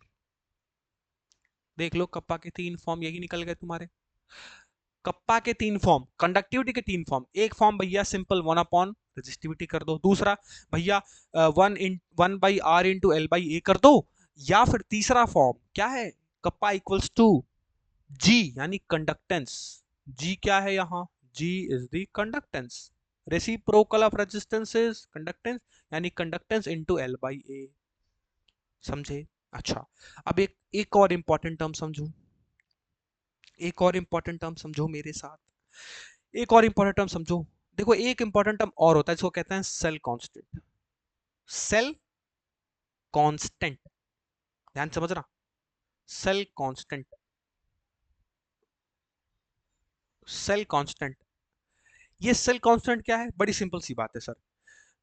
देख लो, कप्पा के तीन फॉर्म यही निकल गए तुम्हारे। कप्पा के तीन फॉर्म, कंडक्टिविटी के तीन फॉर्म। एक फॉर्म भैया सिंपल वन अपॉन रेजिस्टिविटी कर दो, दूसरा भैया one by R into L by A कर दो, या फिर तीसरा फॉर्म क्या है, कप्पा इक्वल्स टू जी यानी कंडक्टेंस। जी क्या है यहाँ, G is the conductance, reciprocal of resistance is conductance, यानी conductance into L by A. समझे? अच्छा, अब एक और इंपॉर्टेंट टर्म समझो, एक और इंपॉर्टेंट टर्म समझो मेरे साथ, एक और इंपॉर्टेंट टर्म समझो। देखो, एक इंपॉर्टेंट टर्म और होता है जिसको कहते हैं सेल कांस्टेंट। सेल कांस्टेंट, ध्यान समझना, सेल कांस्टेंट, सेल कांस्टेंट। ये सेल कांस्टेंट क्या है, बड़ी सिंपल सी बात है सर।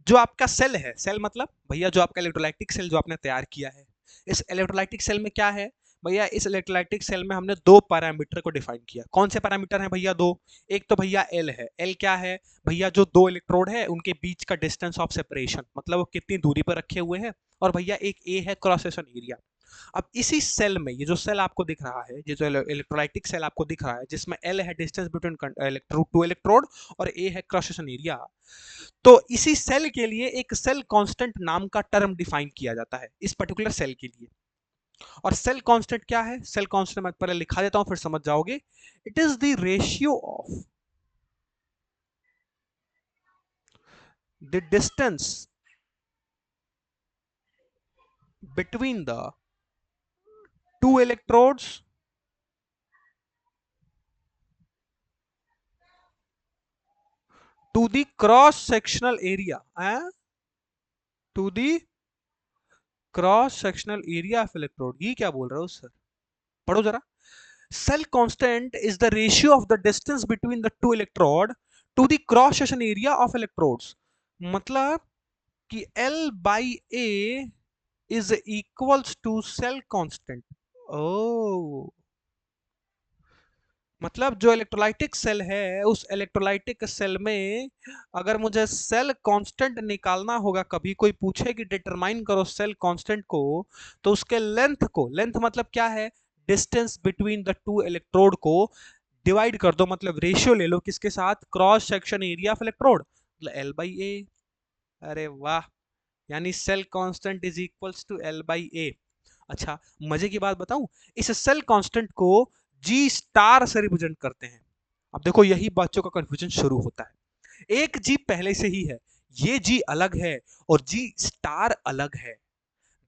जो आपका सेल है, सेल मतलब भैया जो आपका इलेक्ट्रोलाइटिक सेल जो आपने तैयार किया है, इस इलेक्ट्रोलाइटिक सेल में क्या है भैया, इस इलेक्ट्रोलाइटिक सेल में हमने दो पैरामीटर को डिफाइन किया। कौन से पैरामीटर हैं भैया, दो। एक तो भैया एल है, एल क्या है भैया, जो दो इलेक्ट्रोड है उनके बीच का डिस्टेंस ऑफ सेपरेशन, मतलब वो कितनी दूरी पर रखे हुए हैं। और भैया एक ए है क्रॉस सेक्शन एरिया। अब इसी सेल में, ये जो सेल आपको दिख रहा है, ये जो इलेक्ट्रोलाइटिक सेल आपको दिख रहा है, जिसमें L है डिस्टेंस बिटवीन टू इलेक्ट्रोड और A है क्रॉस सेक्शन एरिया, तो इसी सेल के लिए एक सेल कांस्टेंट नाम का टर्म डिफाइन किया जाता है इस पर्टिकुलर सेल के लिए। और सेल कांस्टेंट क्या है? सेल कांस्टेंट मैं पहले लिखा देता हूं, फिर समझ जाओगे। It is the ratio of the distance between the two electrodes to the cross sectional area, to the cross sectional area of electrode। ये क्या बोल रहे हो सर? पढ़ो जरा। Cell constant is the ratio of the distance between the two electrode to the cross section area of electrodes। मतलब कि L by A is equals to cell constant। ओ, मतलब जो इलेक्ट्रोलाइटिक सेल है, उस इलेक्ट्रोलाइटिक सेल में अगर मुझे cell constant निकालना होगा, कभी कोई पूछे कि डिटरमाइन करो सेल कांस्टेंट को, तो उसके लेंथ को, लेंथ मतलब क्या है? Distance between the two electrode को डिवाइड कर दो, मतलब रेशियो ले लो किसके साथ? Cross section area of electrode, मतलब एल बाई ए। अरे वाह, यानी cell constant is equals to L by A. अच्छा, मजे की बात बताऊं, इस सेल कांस्टेंट को जी स्टार से रिप्रेजेंट करते हैं। अब देखो, यही बच्चों का कंफ्यूजन शुरू होता है। एक जी पहले से ही है, ये जी अलग है और जी स्टार अलग है।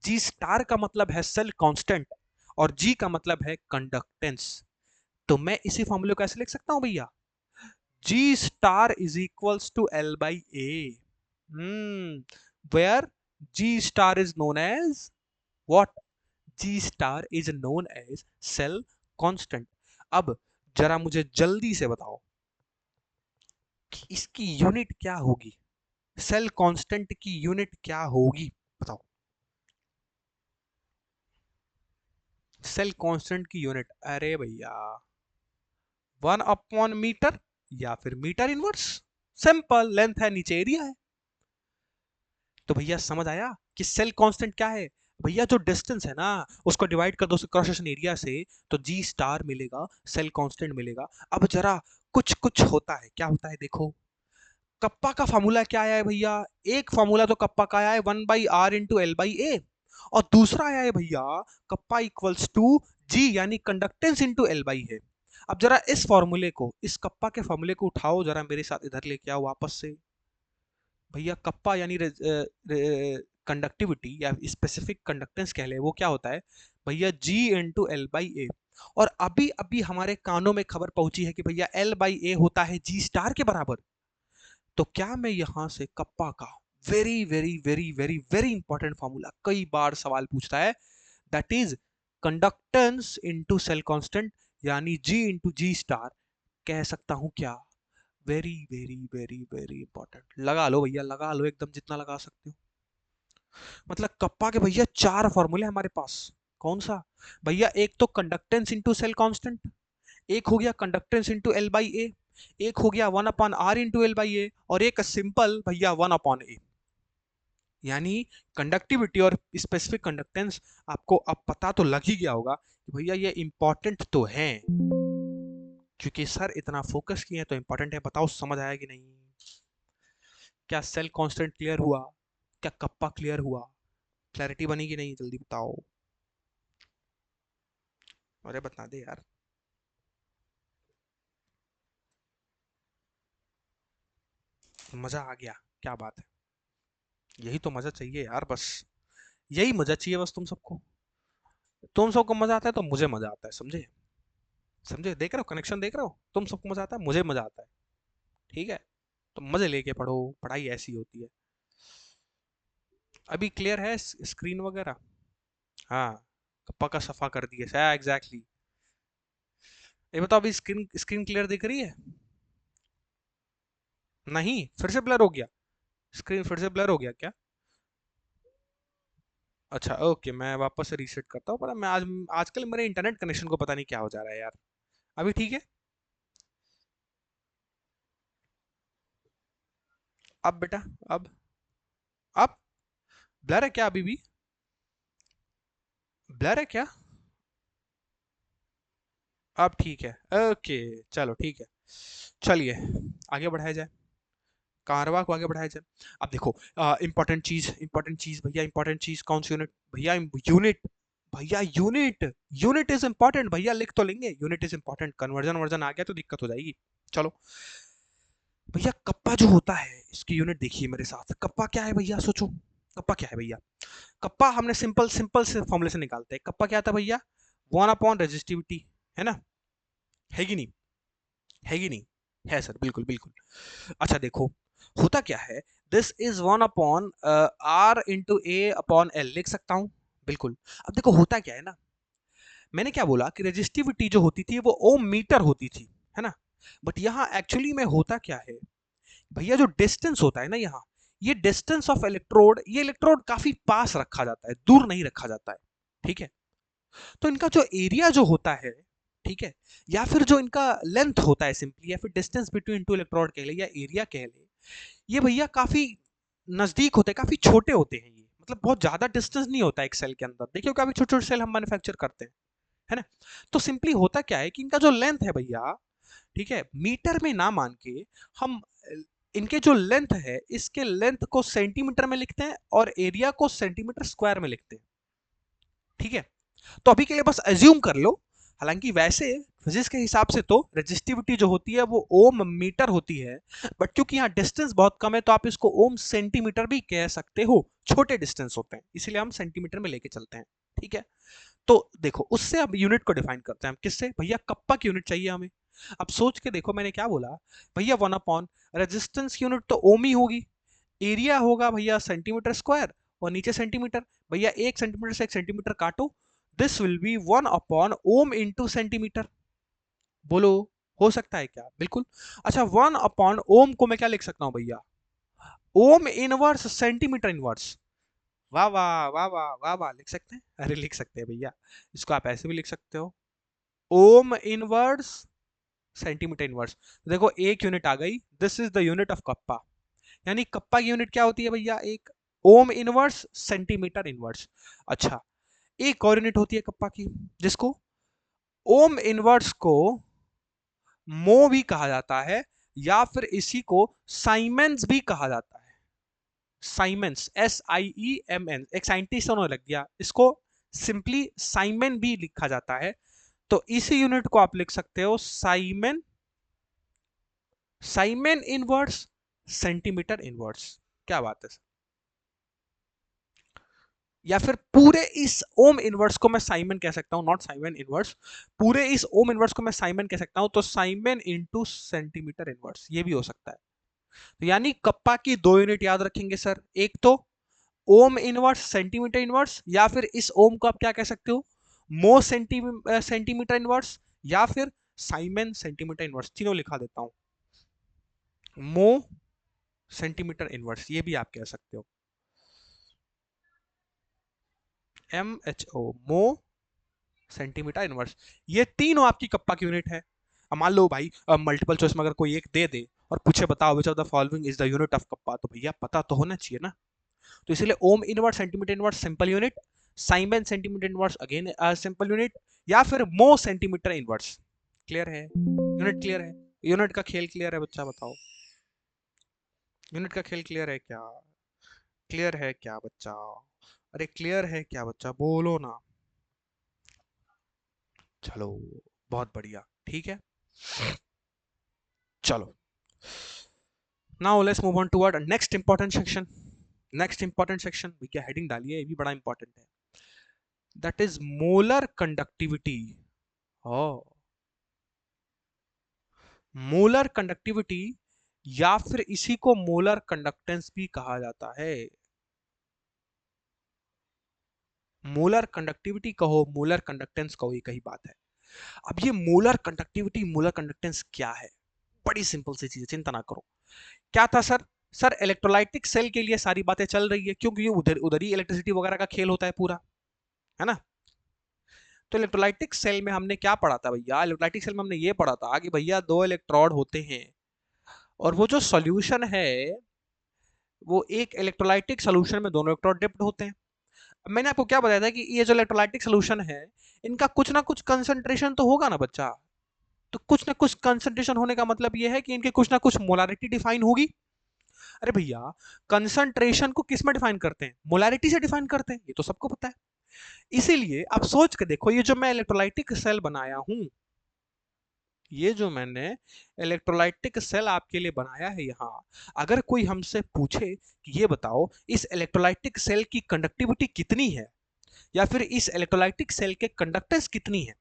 जी स्टार का मतलब है सेल कांस्टेंट और जी का मतलब है कंडक्टेंस। तो मैं इसी फॉर्मूले को ऐसे लिख सकता हूं भैया, G star is equals to L by A. Where G star is known as what? G star is known as cell constant। अब जरा मुझे जल्दी से बताओ कि इसकी यूनिट क्या होगी? सेल कांस्टेंट की यूनिट क्या होगी? बताओ। सेल कांस्टेंट की यूनिट, अरे भैया, 1/मीटर या फिर मीटर इनवर्स। सिंपल, लेंथ है नीचे एरिया है। तो भैया समझ आया कि सेल कांस्टेंट क्या है? भैया जो डिस्टेंस है ना, उसको डिवाइड कर दो क्रॉस सेक्शन एरिया से, तो जी स्टार मिलेगा, सेल कांस्टेंट मिलेगा। अब जरा कुछ कुछ होता है, क्या होता है देखो। कप्पा का फॉर्मूला क्या आया है भैया? एक फॉर्मूला तो कप्पा का आया है 1/r इंटू एल बाई ए, और दूसरा आया है भैया कप्पा इक्वल्स टू जी यानी कंडक्टेंस इंटू एल बाई ए। अब जरा इस फॉर्मूले को, इस कप्पा के फॉर्मूले को उठाओ जरा मेरे साथ, इधर लेके आओ वापस से। भैया कप्पा यानी कंडक्टिविटी या स्पेसिफिक कंडक्टेंस कह ले, वो क्या होता है भैया? जी इंटू एल बाई ए। और अभी अभी हमारे कानों में खबर पहुंची है कि भैया एल बाई ए होता है जी स्टार के बराबर। तो क्या मैं यहां से कप्पा का very very very very very important formula, कई बार सवाल पूछता है, that is conductance into cell constant यानी जी इंटू जी स्टार, कह सकता हूं क्या? Very very very very important. लगा लो भैया, लगा लो एकदम, जितना लगा सकते हो। मतलब कप्पा के भैया चार फॉर्मूले हमारे पास। कौन सा? भैया एक तो कंडक्टेंस इंटू सेल कांस्टेंट, एक हो गया कंडक्टेंस इंटू एल बाई ए, एक हो गया 1/r इंटू एल बाई ए, और एक सिंपल भैया 1/a। यानी कंडक्टिविटी और स्पेसिफिक कंडक्टेंस आपको अब पता तो लग ही गया होगा कि भैया ये इंपॉर्टेंट तो है, क्योंकि सर इतना फोकस किए तो इंपॉर्टेंट है। बताओ समझ आया कि नहीं? क्या सेल कांस्टेंट क्लियर हुआ? क्या कप्पा क्लियर हुआ? क्लैरिटी बनी कि नहीं? जल्दी बताओ। अरे बता दे यार। मजा आ गया, क्या बात है। यही तो मजा चाहिए यार, बस यही मजा चाहिए बस तुम सबको। तुम सबको मजा आता है तो मुझे मजा आता है, समझे? समझे? देख रहे हो कनेक्शन, देख रहे हो? तुम सबको मजा आता है, मुझे मजा आता है। ठीक है, तो मजे लेके पढ़ो, पढ़ाई ऐसी होती है। अभी क्लियर है स्क्रीन वगैरह? हाँ, पक्का सफा कर दिए सर, एग्जैक्टली। ये बताओ, अभी स्क्रीन स्क्रीन क्लियर दिख रही है? नहीं, फिर से ब्लर हो गया? स्क्रीन फिर से ब्लर हो गया क्या? अच्छा ओके, मैं वापस से रीसेट करता हूँ, पर मैं आजकल मेरे इंटरनेट कनेक्शन को पता नहीं क्या हो जा रहा है यार। अभी ठीक है? अब बेटा, अब अब ब्लर है क्या अभी भी? ब्लर है क्या? अब ठीक है, ओके, चलो ठीक है, चलिए आगे बढ़ाया जाए, कारवा को आगे बढ़ाया जाए। अब देखो, इंपॉर्टेंट चीज भैया, इंपॉर्टेंट चीज कौन सी यूनिट भैया? यूनिट, भैया यूनिट, यूनिट इज इंपॉर्टेंट भैया, लिख तो लेंगे, unit is important, conversion version आ गया तो दिक्कत हो जाएगी। चलो भैया, कप्पा जो होता है इसकी यूनिट देखिए मेरे साथ, कप्पा क्या है भैया, सोचो, कप्पा क्या है भैया? कप्पा हमने सिंपल सिंपल से फॉर्मूले से निकालते हैं, कप्पा क्या था भैया? 1/रेजिस्टिविटी, है ना? है कि नहीं? है कि नहीं? है सर, बिल्कुल बिल्कुल। अच्छा देखो, होता क्या है, दिस इज 1/R × A/L लिख सकता हूं, बिल्कुल। अब देखो होता क्या है ना, मैंने क्या बोला कि रेजिस्टिविटी जो होती थी वो ओम मीटर होती थी, है ना? बट यहाँ एक्चुअली में होता क्या है भैया, जो डिस्टेंस होता है ना यहाँ, ये डिस्टेंस ऑफ इलेक्ट्रोड, ये इलेक्ट्रोड काफी पास रखा जाता है, दूर नहीं रखा जाता है, ठीक है? तो इनका जो एरिया जो होता है, ठीक है, या फिर जो इनका लेंथ होता है सिंपली, या फिर डिस्टेंस बिटवीन टू इलेक्ट्रोड कह ले या एरिया कह ले, ये भैया काफी नजदीक होते हैं, काफी छोटे होते हैं ये, मतलब बहुत ज्यादा डिस्टेंस नहीं होता है एक सेल के अंदर, देखिए काफी छोटे छोटे सेल हम मैन्युफैक्चर करते हैं, है ना? तो सिंपली होता क्या है कि इनका जो लेंथ है भैया, ठीक है, मीटर में ना मान के हम इनके जो लेंथ है, इसके लेंथ को सेंटीमीटर में लिखते हैं और एरिया को सेंटीमीटर स्क्वायर में लिखते हैं, ठीक है? तो अभी के लिए बस एज्यूम कर लो, हालांकि वैसे फिजिक्स के हिसाब से तो रेजिस्टिविटी जो होती है वो ओम मीटर होती है, बट क्योंकि यहाँ डिस्टेंस बहुत कम है तो आप इसको ओम सेंटीमीटर भी कह सकते हो, छोटे डिस्टेंस होते हैं इसलिए हम सेंटीमीटर में लेके चलते हैं, ठीक है? तो देखो, उससे अब यूनिट को डिफाइन करते हैं हम, किससे भैया? कप्पा की यूनिट चाहिए हमें। अब सोच के देखो मैंने क्या बोला भैया, 1/, रेजिस्टेंस यूनिट तो ओम ही होगी, एरिया होगा भैया सेंटीमीटर स्क्वायर, और नीचे सेंटीमीटर, भैया 1 सेंटीमीटर से 1 सेंटीमीटर काटो, दिस विल बी 1/ओम इंटू सेंटीमीटर। बोलो, हो सकता है क्या? बिल्कुल। अच्छा, 1/ओम को मैं क्या लिख सकता हूं भैया? ओम इनवर्स सेंटीमीटर इनवर्स। वाह वाह वाह वाह वाह वाह, लिख सकते हैं, अरे लिख सकते हैं भैया, इसको आप ऐसे भी लिख सकते हो, ओम इनवर्स सेंटीमीटर इनवर्स। देखो एक यूनिट आ गई, this is the unit of kappa, यानी कप्पा की यूनिट क्या होती है भैया? एक ओम इनवर्स सेंटीमीटर इनवर्स। अच्छा, एक और यूनिट होती है कप्पा की, जिसको ओम इनवर्स को मो भी कहा जाता है, या फिर इसी को साइमेंस भी कहा जाता है। साइमेंस, SIEMN, एक साइंटिस्ट उन्होंने लग गया, इसको सिंपली साइमन भी लिखा जाता है, तो इसी यूनिट को आप लिख सकते हो Simon, Simon inverse centimetre inverse. क्या बात है? या फिर पूरे इस ओम इनवर्स को मैं साइमन कह सकता हूं, नॉट साइमन इनवर्स, पूरे इस ओम इनवर्स को मैं साइमन कह सकता हूं, तो साइमन इंटू सेंटीमीटर इनवर्स ये भी हो सकता है। तो यानी कप्पा की दो यूनिट याद रखेंगे सर, एक तो ओम इनवर्स सेंटीमीटर इनवर्स, या फिर इस ओम को आप क्या कह सकते हो? मो सेंटीमीटर इनवर्स, या फिर साइमन सेंटीमीटर इनवर्स, तीनों लिखा देता हूं, मो सेंटीमीटर इनवर्स ये भी आप कह सकते हो, MHO, मो सेंटीमीटर इनवर्स, ये तीनों आपकी कप्पा की यूनिट है। अब मान लो भाई मल्टीपल चॉइस में अगर कोई एक दे दे और पूछे बताओ which of the following is the unit of kappa, तो भैया पता तो होना चाहिए ना। तो इसलिए ओम inverse centimetre inverse simple unit, Simon centimetre inverse again simple unit, या फिर मो सेंटीमीटर इनवर्स। क्लियर है? यूनिट क्लियर है? यूनिट का खेल क्लियर है बच्चा, बताओ, यूनिट का खेल क्लियर है क्या? क्लियर है क्या बच्चा? अरे क्लियर है क्या बच्चा, बोलो ना। चलो, बहुत बढ़िया, ठीक है, चलो, now let's move on toward next important section. Next important section भैया हेडिंग डालिए, ये भी बड़ा इंपॉर्टेंट है, दैट इज मोलर कंडक्टिविटी। ओ, मोलर कंडक्टिविटी, या फिर इसी को मोलर कंडक्टेंस भी कहा जाता है। मोलर कंडक्टिविटी कहो, मोलर कंडक्टेंस कहो, ये कही बात है। अब ये मोलर कंडक्टिविटी, मोलर कंडक्टेंस क्या है? बड़ी सिंपल सी चीज है, चिंता ना करो। क्या था सर? सर इलेक्ट्रोलाइटिक सेल के लिए सारी बातें चल रही है, क्योंकि उधर उधर ही इलेक्ट्रिसिटी वगैरह का खेल होता है पूरा, है ना? तो इलेक्ट्रोलाइटिक सेल में हमने क्या पढ़ा था भैया? इलेक्ट्रोलाइटिक सेल में हमने ये पढ़ा था कि भैया दो इलेक्ट्रोड होते हैं, और वो जो सॉल्यूशन है वो एक इलेक्ट्रोलाइटिक सॉल्यूशन में दोनों इलेक्ट्रोड डिप्ड होते हैं। मैंने आपको क्या बताया था कि ये जो इलेक्ट्रोलाइटिक सोल्यूशन है, इनका कुछ ना कुछ कंसंट्रेशन तो होगा ना बच्चा। तो कुछ ना कुछ कंसंट्रेशन होने का मतलब ये है कि इनके कुछ ना कुछ मोलारिटी डिफाइन होगी। अरे भैया, कंसंट्रेशन को किस में डिफाइन करते हैं? मोलारिटी से डिफाइन करते हैं, ये तो सबको पता है। इसीलिए आप सोच के देखो, ये जो मैं इलेक्ट्रोलाइटिक सेल बनाया हूं, ये जो मैंने इलेक्ट्रोलाइटिक सेल आपके लिए बनाया है यहाँ, अगर कोई हमसे पूछे कि ये बताओ इस इलेक्ट्रोलाइटिक सेल की कंडक्टिविटी कितनी है, या फिर इस इलेक्ट्रोलाइटिक सेल के कंडक्टेंस कितनी है,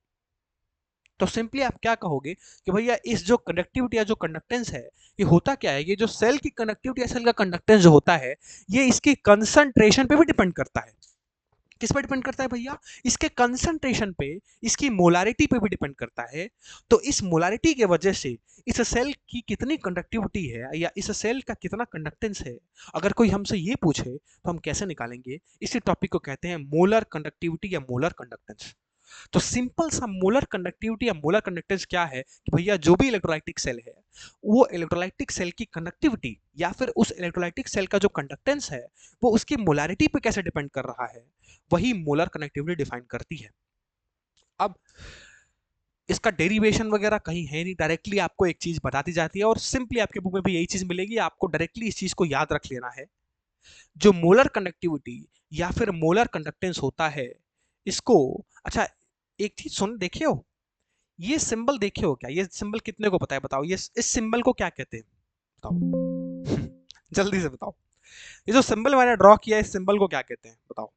तो सिंपली आप क्या कहोगे कि भैया इस जो कंडक्टिविटी या जो कंडक्टेंस है, ये होता क्या है, ये जो सेल की कंडक्टिविटी या सेल का कंडक्टेंस जो होता है, ये इसकी कंसंट्रेशन पे भी डिपेंड करता है। किस पर डिपेंड करता है भैया? इसके कंसंट्रेशन पे, इसकी मोलारिटी पे भी डिपेंड करता है। तो इस मोलारिटी के वजह से इस सेल की कितनी कंडक्टिविटी है या इस सेल का कितना कंडक्टेंस है, अगर कोई हमसे ये पूछे तो हम कैसे निकालेंगे? इसी टॉपिक को कहते हैं मोलर कंडक्टिविटी या मोलर कंडक्टेंस। तो सिंपल सा मोलर कंडक्टिविटी या मोलर कंडक्टेंस क्या है कि भैया जो भी इलेक्ट्रोलाइटिक सेल है, वो इलेक्ट्रोलाइटिक सेल की कंडक्टिविटी या फिर उस इलेक्ट्रोलाइटिक सेल का जो कंडक्टेंस है, वो उसकी मोलारिटी पे कैसे डिपेंड कर रहा है, वही मोलर कनेक्टिविटी डिफाइन करती है। अब इसका डेरिवेशन वगैरह कहीं है नहीं, डायरेक्टली आपको एक चीज बता दी जाती है और सिंपली आपके बुक में भी यही चीज मिलेगी, आपको डायरेक्टली इस चीज को याद रख लेना है। जो मोलर कंडक्टिविटी या फिर मोलर कंडक्टेंस होता है, इसको, अच्छा एक चीज सुन देखे हो, ये सिंबल देखे हो क्या? ये सिंबल कितने को पता है बताओ, ये इस सिंबल को क्या कहते हैं बताओ? जल्दी से बताओ, ये जो सिंबल मैंने ड्रॉ किया है, इस सिंबल को क्या कहते हैं बताओ?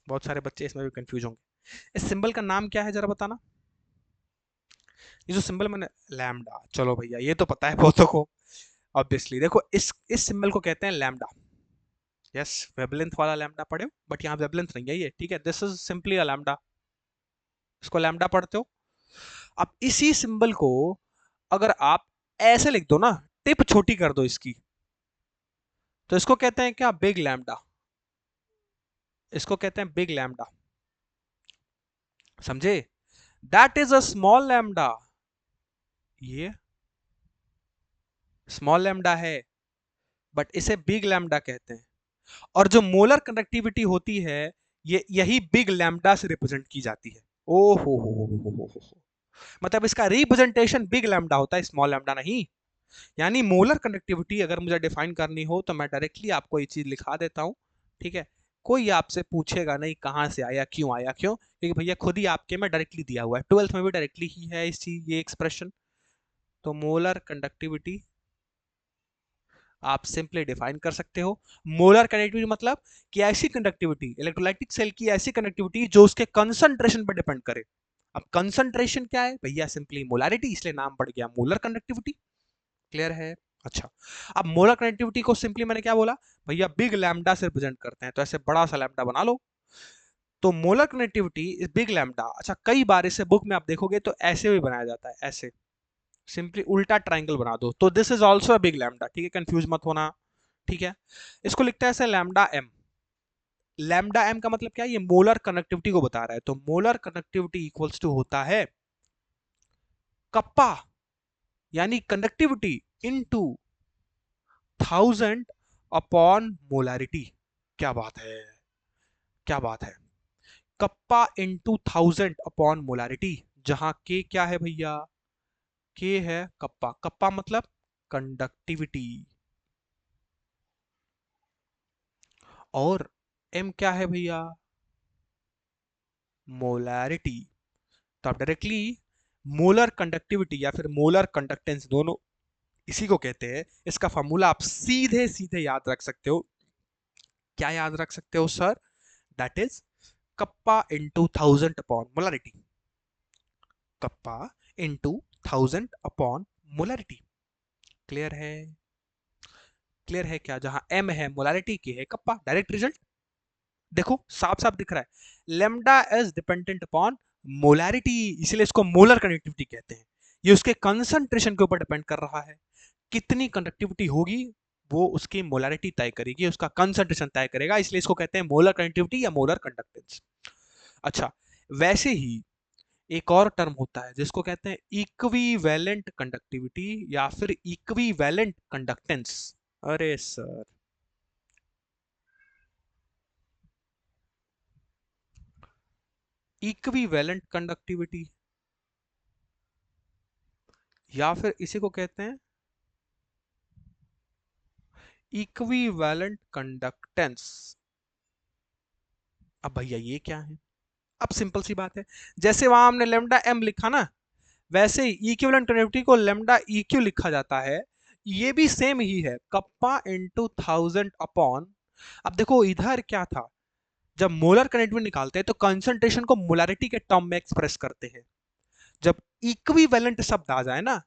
बहुत सारे बच्चे इसमें भी कंफ्यूज होंगे। इस सिंबल का नाम क्या है जरा बताना। ये जो सिंबल मैंने, लैम्डा, चलो भैया ये तो पता है बहुतों को। ऑब्वियसली देखो, इस सिंबल को कहते हैं लैम्डा। यस, वेवलेंथ वाला लैम्डा पढ़े हो, बट यहाँ वेवलेंथ नहीं है ये, ठीक है, this is simply a lambda, इसको लैम्डा पढ़ते हो। अब इसी सिंबल को अगर आप ऐसे लिख दो ना, टिप छोटी कर दो इसकी, तो इसको कहते हैं क्या? Big lambda. इसको कहते हैं बिग लैम्डा, समझे? That is a small lambda, ये स्मॉल लैम्डा है, बट इसे बिग लैम्डा कहते हैं। और जो मोलर कंडक्टिविटी होती है, ये यही बिग लैम्डा से रिप्रेजेंट की जाती है। ओ हो, मतलब इसका रिप्रेजेंटेशन बिग लैम्डा होता है, स्मॉल लैम्डा नहीं। यानी मोलर कंडक्टिविटी अगर मुझे डिफाइन करनी हो तो मैं डायरेक्टली आपको ये चीज लिखा देता हूँ, ठीक है। कोई आपसे पूछेगा नहीं कहाँ से आया, क्यों आया, क्यों? क्योंकि भैया खुद ही आपके में डायरेक्टली दिया हुआ है, 12th में भी डायरेक्टली ही है इस चीज, ये एक्सप्रेशन। तो मोलर कंडक्टिविटी आप सिंपली डिफाइन कर सकते हो। मोलर कंडक्टिविटी मतलब कि ऐसी कंडक्टिविटी, इलेक्ट्रोलाइटिक सेल की ऐसी कंडक्टिविटी जो उसके कंसंट्रेशन पर डिपेंड करे। अब कंसंट्रेशन क्या है भैया? सिंपली मोलारिटी, इसलिए नाम पड़ गया मोलर कंडक्टिविटी। क्लियर है? अच्छा, अब मोलर कंडक्टिविटी को सिंपली मैंने क्या बोला भैया? बिग लैम्डा से रिप्रेजेंट करते हैं, तो ऐसे बड़ा सा लैम्डा बना लो। तो molar connectivity is big lambda. अच्छा, कई बार इसे बुक में आप देखोगे तो ऐसे भी बनाया जाता है, ऐसे सिंपली उल्टा ट्राइंगल बना दो, तो this is also a big lambda, ठीक है, कंफ्यूज मत होना, ठीक है। इसको लिखता है ऐसे लैम्डा एम। लैम्डा एम का मतलब क्या है? ये मोलर कनेक्टिविटी को बता रहा है, तो मोलर कनेक्टिविटी इक्वल्स टू होता है कप्पा, यानी कंडक्टिविटी इनटू 1000 अपॉन मोलारिटी। क्या बात है, क्या बात है, कप्पा इंटू 1000 अपॉन मोलारिटी, जहां के क्या है भैया? के है कप्पा, कप्पा मतलब कंडक्टिविटी, और एम क्या है भैया? मोलैरिटी। तो आप डायरेक्टली मोलर कंडक्टिविटी या फिर मोलर कंडक्टेंस, दोनों इसी को कहते हैं। इसका फॉर्मूला आप सीधे सीधे याद रख सकते हो। क्या याद रख सकते हो sir? That is kappa into 1000 upon molarity. Kappa into 1000 upon molarity. Clear है? क्लियर है क्या? जहां एम है मोलैरिटी, के है कप्पा, डायरेक्ट रिजल्ट। देखो साफ साफ दिख रहा है, lambda is dependent upon molarity, इसलिए इसको मोलर कंडक्टिविटी कहते हैं। ये उसके कंसंट्रेशन के ऊपर डिपेंड कर रहा है, कितनी कंडक्टिविटी होगी वो उसकी मोलैरिटी तय करेगी, उसका कंसंट्रेशन तय करेगा, इसलिए इसको कहते हैं मोलर कंडक्टिविटी या मोलर कंडक्टेंस। अच्छा, वैसे ही एक और टर्म होता है जिसको कहते हैं इक्विवेलेंट कंडक्टिविटी या फिर इक्विवेलेंट कंडक्टेंस। अरे सर, इक्विवेलेंट कंडक्टिविटी, या फिर इसी को कहते हैं इक्विवेलेंट कंडक्टेंस। अब भैया ये क्या है? अब सिंपल सी बात है, जैसे वहां हमने लेमडा एम लिखा ना, वैसे ही इक्विवेलेंट कंडक्टिविटी को लेमडा इक्यू लिखा जाता है। ये भी सेम ही है, कप्पा इंटू 1000 अपॉन। अब देखो इधर क्या था, जब मोलर कंडक्टिविटी निकालते हैं तो कंसंट्रेशन को मोलारिटी के टर्म में एक्सप्रेस करते हैं। जब इक्विवेलेंट शब्द आ जाए ना,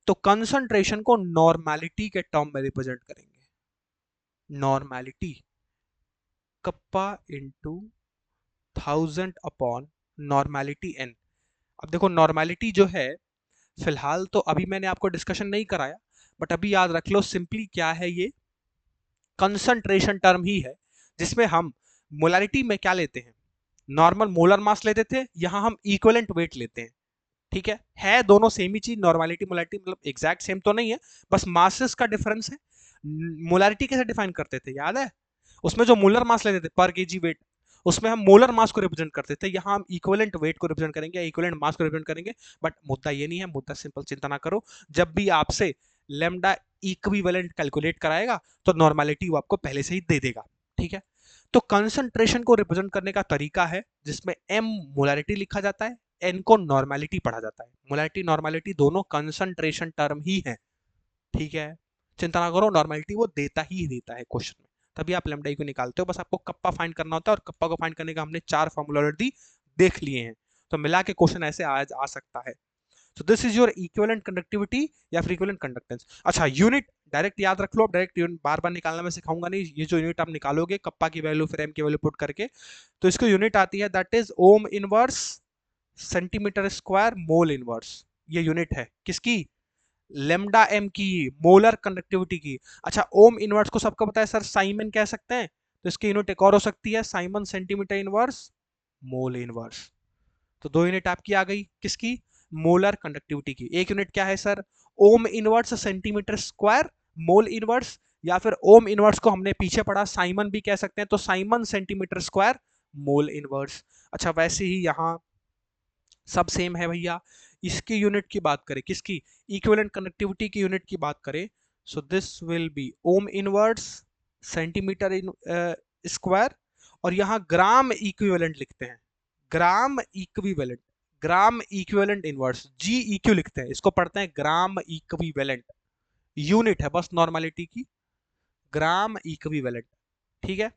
तो कंसंट्रेशन को नॉर्मेलिटी के टर्म में रिप्रेजेंट करेंगे। Normality, kappa into 1000 upon normality N. अब देखो नॉर्मेलिटी जो है, फिलहाल तो अभी मैंने आपको डिस्कशन नहीं कराया, बट अभी याद रख लो सिंपली क्या है, ये कंसंट्रेशन टर्म ही है, जिसमें हम मोलारिटी में क्या लेते हैं, नॉर्मल मोलर मास लेते थे, यहां हम इक्विवेलेंट वेट लेते हैं। ठीक है दोनों सेम ही चीज, नॉर्मेलिटी मोलारिटी मतलब एग्जैक्ट सेम तो नहीं है, बस मासेस का डिफरेंस है। मोलारिटी कैसे डिफाइन करते थे याद है, उसमें जो मोलर मास लेते थे पर केजी वेट, उसमें हम मोलर मास को रिप्रेजेंट करते थे, यहाँ हम इक्विवेलेंट वेट को रिप्रेजेंट करेंगे, इक्विवेलेंट मास को रिप्रेजेंट करेंगे। बट मुद्दा ये नहीं है, मुद्दा सिंपल, चिंता ना करो, जब भी आपसे लेमडा इक्विवेलेंट कैलकुलेट कराएगा तो नॉर्मेलिटी वो आपको पहले से ही दे देगा। ठीक है, तो कंसंट्रेशन को रिप्रेजेंट करने का तरीका है जिसमें एम मोलारिटी लिखा जाता है, एन को नॉर्मेलिटी पढ़ा जाता है। मोलारिटी नॉर्मेलिटी दोनों कंसंट्रेशन टर्म ही है। ठीक है, चिंता ना करो, नॉर्मेलिटी वो देता ही देता है क्वेश्चन में, तभी आप लेमडा को निकालते हो। बस आपको कप्पा फाइंड करना होता है, और कप्पा को फाइंड करने का हमने 4 फॉर्मूला ऑलरेडी देख लिए हैं, तो मिला के क्वेश्चन ऐसे आ सकता है। So this is your equivalent conductivity या फिर इक्विवेलेंट कंडक्टेंस। अच्छा, यूनिट डायरेक्ट याद रख लो, अब डायरेक्ट यूनिट बार बार निकालना मैं सिखाऊंगा नहीं, ये जो यूनिट आप निकालोगे कप्पा की वैल्यू फिर एम की वैल्यू पुट करके, तो इसको यूनिट आती है, that is Om inverse centimetre square mole inverse. ये यूनिट है किसकी, लेमडा एम की, मोलर कंडक्टिविटी की। अच्छा, ओम इनवर्स को सबको पता है सर, साइमन कह सकते हैं, तो इसकी यूनिट एक और हो सकती है, Simon centimetre inverse mole inverse. तो दो यूनिट आपकी आ गई किसकी, मोलर कंडक्टिविटी की। एक यूनिट क्या है सर, ओम inverse centimetre square mole inverse, या फिर ओम इनवर्स को हमने पीछे पढ़ा साइमन भी कह सकते हैं, तो Simon centimetre square mole inverse. अच्छा, वैसे ही यहां सब सेम है भैया। इसकी यूनिट की बात करें, किसकी, इक्विवेलेंट कनेक्टिविटी की यूनिट की बात करें, so this will be ohm inverse centimetre in square, और यहां ग्राम इक्विवेलेंट लिखते हैं, gram equivalent, gram equivalent inverse, G EQ लिखते हैं, इसको पढ़ते हैं ग्राम इक्विवेलेंट। यूनिट है बस नॉर्मेलिटी की, ग्राम इक्विवेलेंट। ठीक है,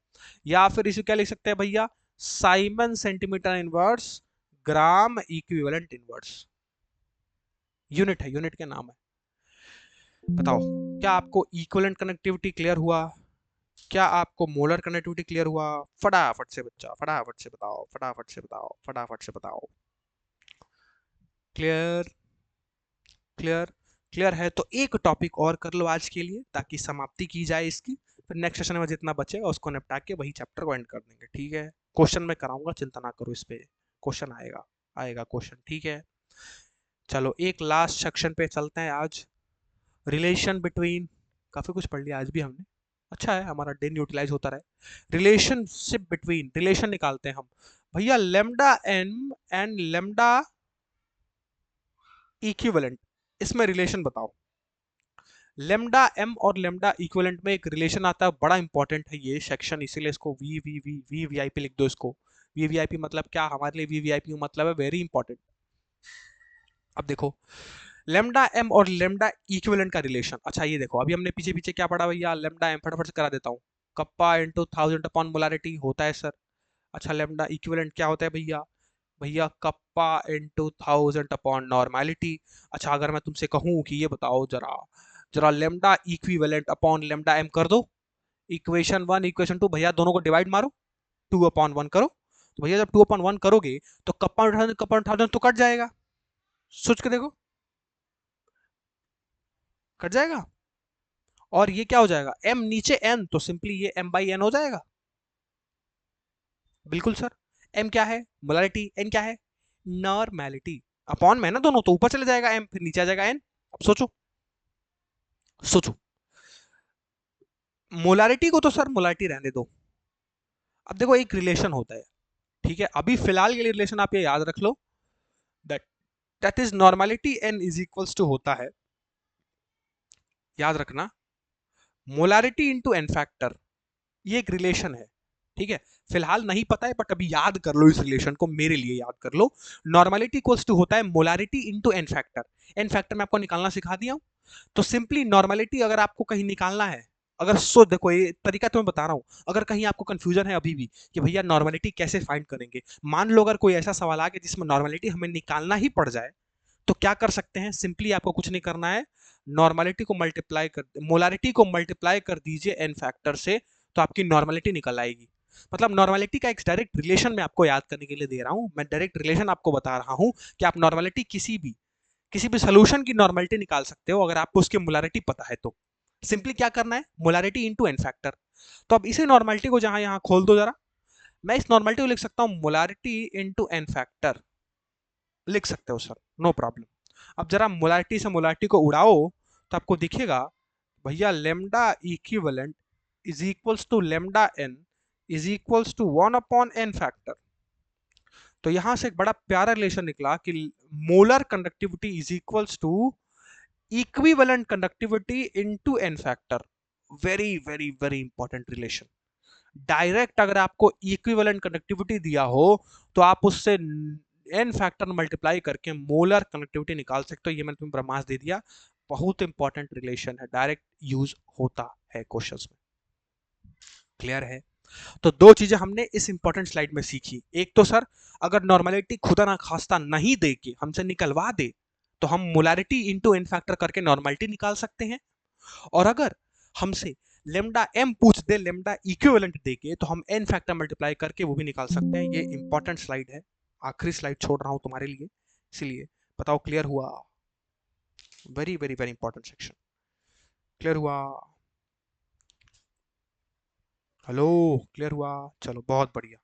या फिर इसे क्या लिख सकते हैं भैया, साइमन सेंटीमीटर इनवर्स ग्राम इक्विवेलेंट इनवर्स। यूनिट है, यूनिट के नाम है। बताओ, क्या आपको इक्विवेलेंट कनेक्टिविटी क्लियर हुआ, क्या आपको मोलर कनेक्टिविटी क्लियर हुआ? फटाफट से बच्चा, फटाफट से बताओ, फटाफट से बताओ, फटाफट से बताओ। क्लियर, क्लियर, क्लियर है तो एक टॉपिक और कर लो आज के लिए, ताकि समाप्ति की जाए इसकी, फिर नेक्स्ट सेशन में जितना बचेगा उसको निपटा के वही चैप्टर को एंड कर देंगे। ठीक है, क्वेश्चन मैं कराऊंगा, चिंता ना करो, इस पे क्वेश्चन आएगा, आएगा क्वेश्चन। ठीक है, चलो एक लास्ट सेक्शन पे चलते हैं आज, रिलेशन बिटवीन, काफी कुछ पढ़ लिया आज भी हमने, अच्छा है हमारा दिन यूटिलाइज होता रहे। रिलेशनशिप बिटवीन, रिलेशन निकालते हैं हम भैया, lambda N and lambda equivalent, इसमें रिलेशन बताओ। लेमडा एम और लेमडा इक्विवेलेंट में एक रिलेशन आता है, बड़ा इंपॉर्टेंट है ये सेक्शन, इसीलिए इसको V V V V V I P लिख दो इसको। वी वी आई पी मतलब क्या हमारे लिए, वी वी आई पी मतलब है वेरी इंपॉर्टेंट। अब देखो, लेमडा एम और लेमडा इक्विवेलेंट का रिलेशन, अच्छा ये देखो, अभी हमने पीछे पीछे क्या पढ़ा भैया, लेमडा एम फटाफट से करा देता हूँ, कप्पा इंटू 1000 अपॉन मोलारिटी होता है सर। अच्छा, लेमडा इक्विवेलेंट क्या होता है भैया, भैया कप्पा इंटू 1000 अपॉन नॉर्मेलिटी। अच्छा, अगर मैं तुमसे कहूं कि ये बताओ जरा, जरा lambda equivalent upon lambda M कर दो, इक्वेशन 1 इक्वेशन 2 भैया दोनों को डिवाइड मारो, 2/1 करो, तो भैया जब 2/1 करोगे तो कप्पा तो कट जाएगा, सोच के देखो, कट जाएगा, और ये क्या हो जाएगा, m नीचे n, तो सिंपली ये m/n हो जाएगा। बिल्कुल सर, m क्या है, मोलारिटी, n क्या है, नॉर्मेलिटी, अपॉन में ना दोनों, तो ऊपर चले जाएगा m, फिर नीचे आ जाएगा n। अब सोचो, सोचो, मोलारिटी को तो सर मोलारिटी रहने दो। अब देखो एक रिलेशन होता है, ठीक है, अभी फिलहाल के लिए रिलेशन आप ये याद रख लो, that that is normality N is equals to होता है, याद रखना, मोलारिटी इंटू एन फैक्टर, ये एक रिलेशन है। ठीक है, फिलहाल नहीं पता है बट अभी याद कर लो, इस रिलेशन को मेरे लिए याद कर लो। नॉर्मेलिटी इक्वल्स टू होता है molarity into N factor. N factor मैं आपको निकालना सिखा दिया हूं। तो सिंपली नॉर्मेलिटी अगर आपको कहीं निकालना है, अगर सो देखो ये तरीका तो मैं बता रहा हूं, अगर कहीं आपको कंफ्यूजन है अभी भी कि भैया नॉर्मेलिटी कैसे फाइंड करेंगे, मान लो अगर कोई ऐसा सवाल आ गया जिसमें नॉर्मेलिटी हमें निकालना ही पड़ जाए, तो क्या कर सकते हैं, सिंपली आपको कुछ नहीं करना है, नॉर्मेलिटी को मल्टीप्लाई कर, मोलारिटी को मल्टीप्लाई कर दीजिए एन फैक्टर से, तो आपकी नॉर्मेलिटी निकल आएगी। मतलब नॉर्मेलिटी का एक डायरेक्ट रिलेशन मैं आपको याद करने के लिए दे रहा हूं, मैं डायरेक्ट रिलेशन आपको बता रहा हूं कि आप नॉर्मेलिटी किसी भी सोल्यूशन की नॉर्मेलिटी निकाल सकते हो अगर आपको उसकी मोलारिटी पता है तो। सिंपली क्या करना है, मोलारिटी इंटू एन फैक्टर। तो अब इसी नॉर्मेलिटी को जहां यहां खोल दो जरा, मैं इस नॉर्मेलिटी को लिख सकता हूं मोलारिटी इंटू एन फैक्टर, लिख सकते हो सर, नो प्रॉब्लम। अब जरा मोलारिटी से मोलारिटी को उड़ाओ तो आपको दिखेगा भैया lambda equivalent is equals to lambda N is equals to 1/n factor. तो यहां से एक बड़ा प्यारा रिलेशन निकला कि molar conductivity is equals to equivalent conductivity into N factor. Very very very important relation. Direct अगर आपको इक्विवेलेंट कंडक्टिविटी दिया हो तो आप उससे एन फैक्टर मल्टीप्लाई करके मोलर कंडक्टिविटी निकाल सकते हो। ये मैंने तुम्हें ब्रह्मास्त्र दे दिया, बहुत इंपॉर्टेंट रिलेशन है, डायरेक्ट यूज होता है क्वेश्चंस में। क्लियर है? तो दो चीजें हमने इस इंपॉर्टेंट स्लाइड में सीखी। एक तो सर, अगर नॉर्मेलिटी खुदा ना खास्ता नहीं दे के हमसे निकलवा दे तो हम मोलारिटी इंटू एन फैक्टर करके नॉर्मेलिटी निकाल सकते हैं, और अगर हमसे लेमडा एम पूछ दे लेमडा इक्विवेलेंट दे के तो हम एन फैक्टर मल्टीप्लाई करके वो भी निकाल सकते हैं। ये इंपॉर्टेंट स्लाइड है, आखिरी स्लाइड छोड़ रहा हूं तुम्हारे लिए, इसलिए बताओ क्लियर हुआ? Very very very important section. Clear हुआ? हेलो, क्लियर हुआ? चलो बहुत बढ़िया।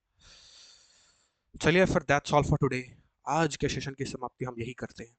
चलिए फिर दैट्स ऑल फॉर टुडे, आज के सेशन की समाप्ति हम यही करते हैं।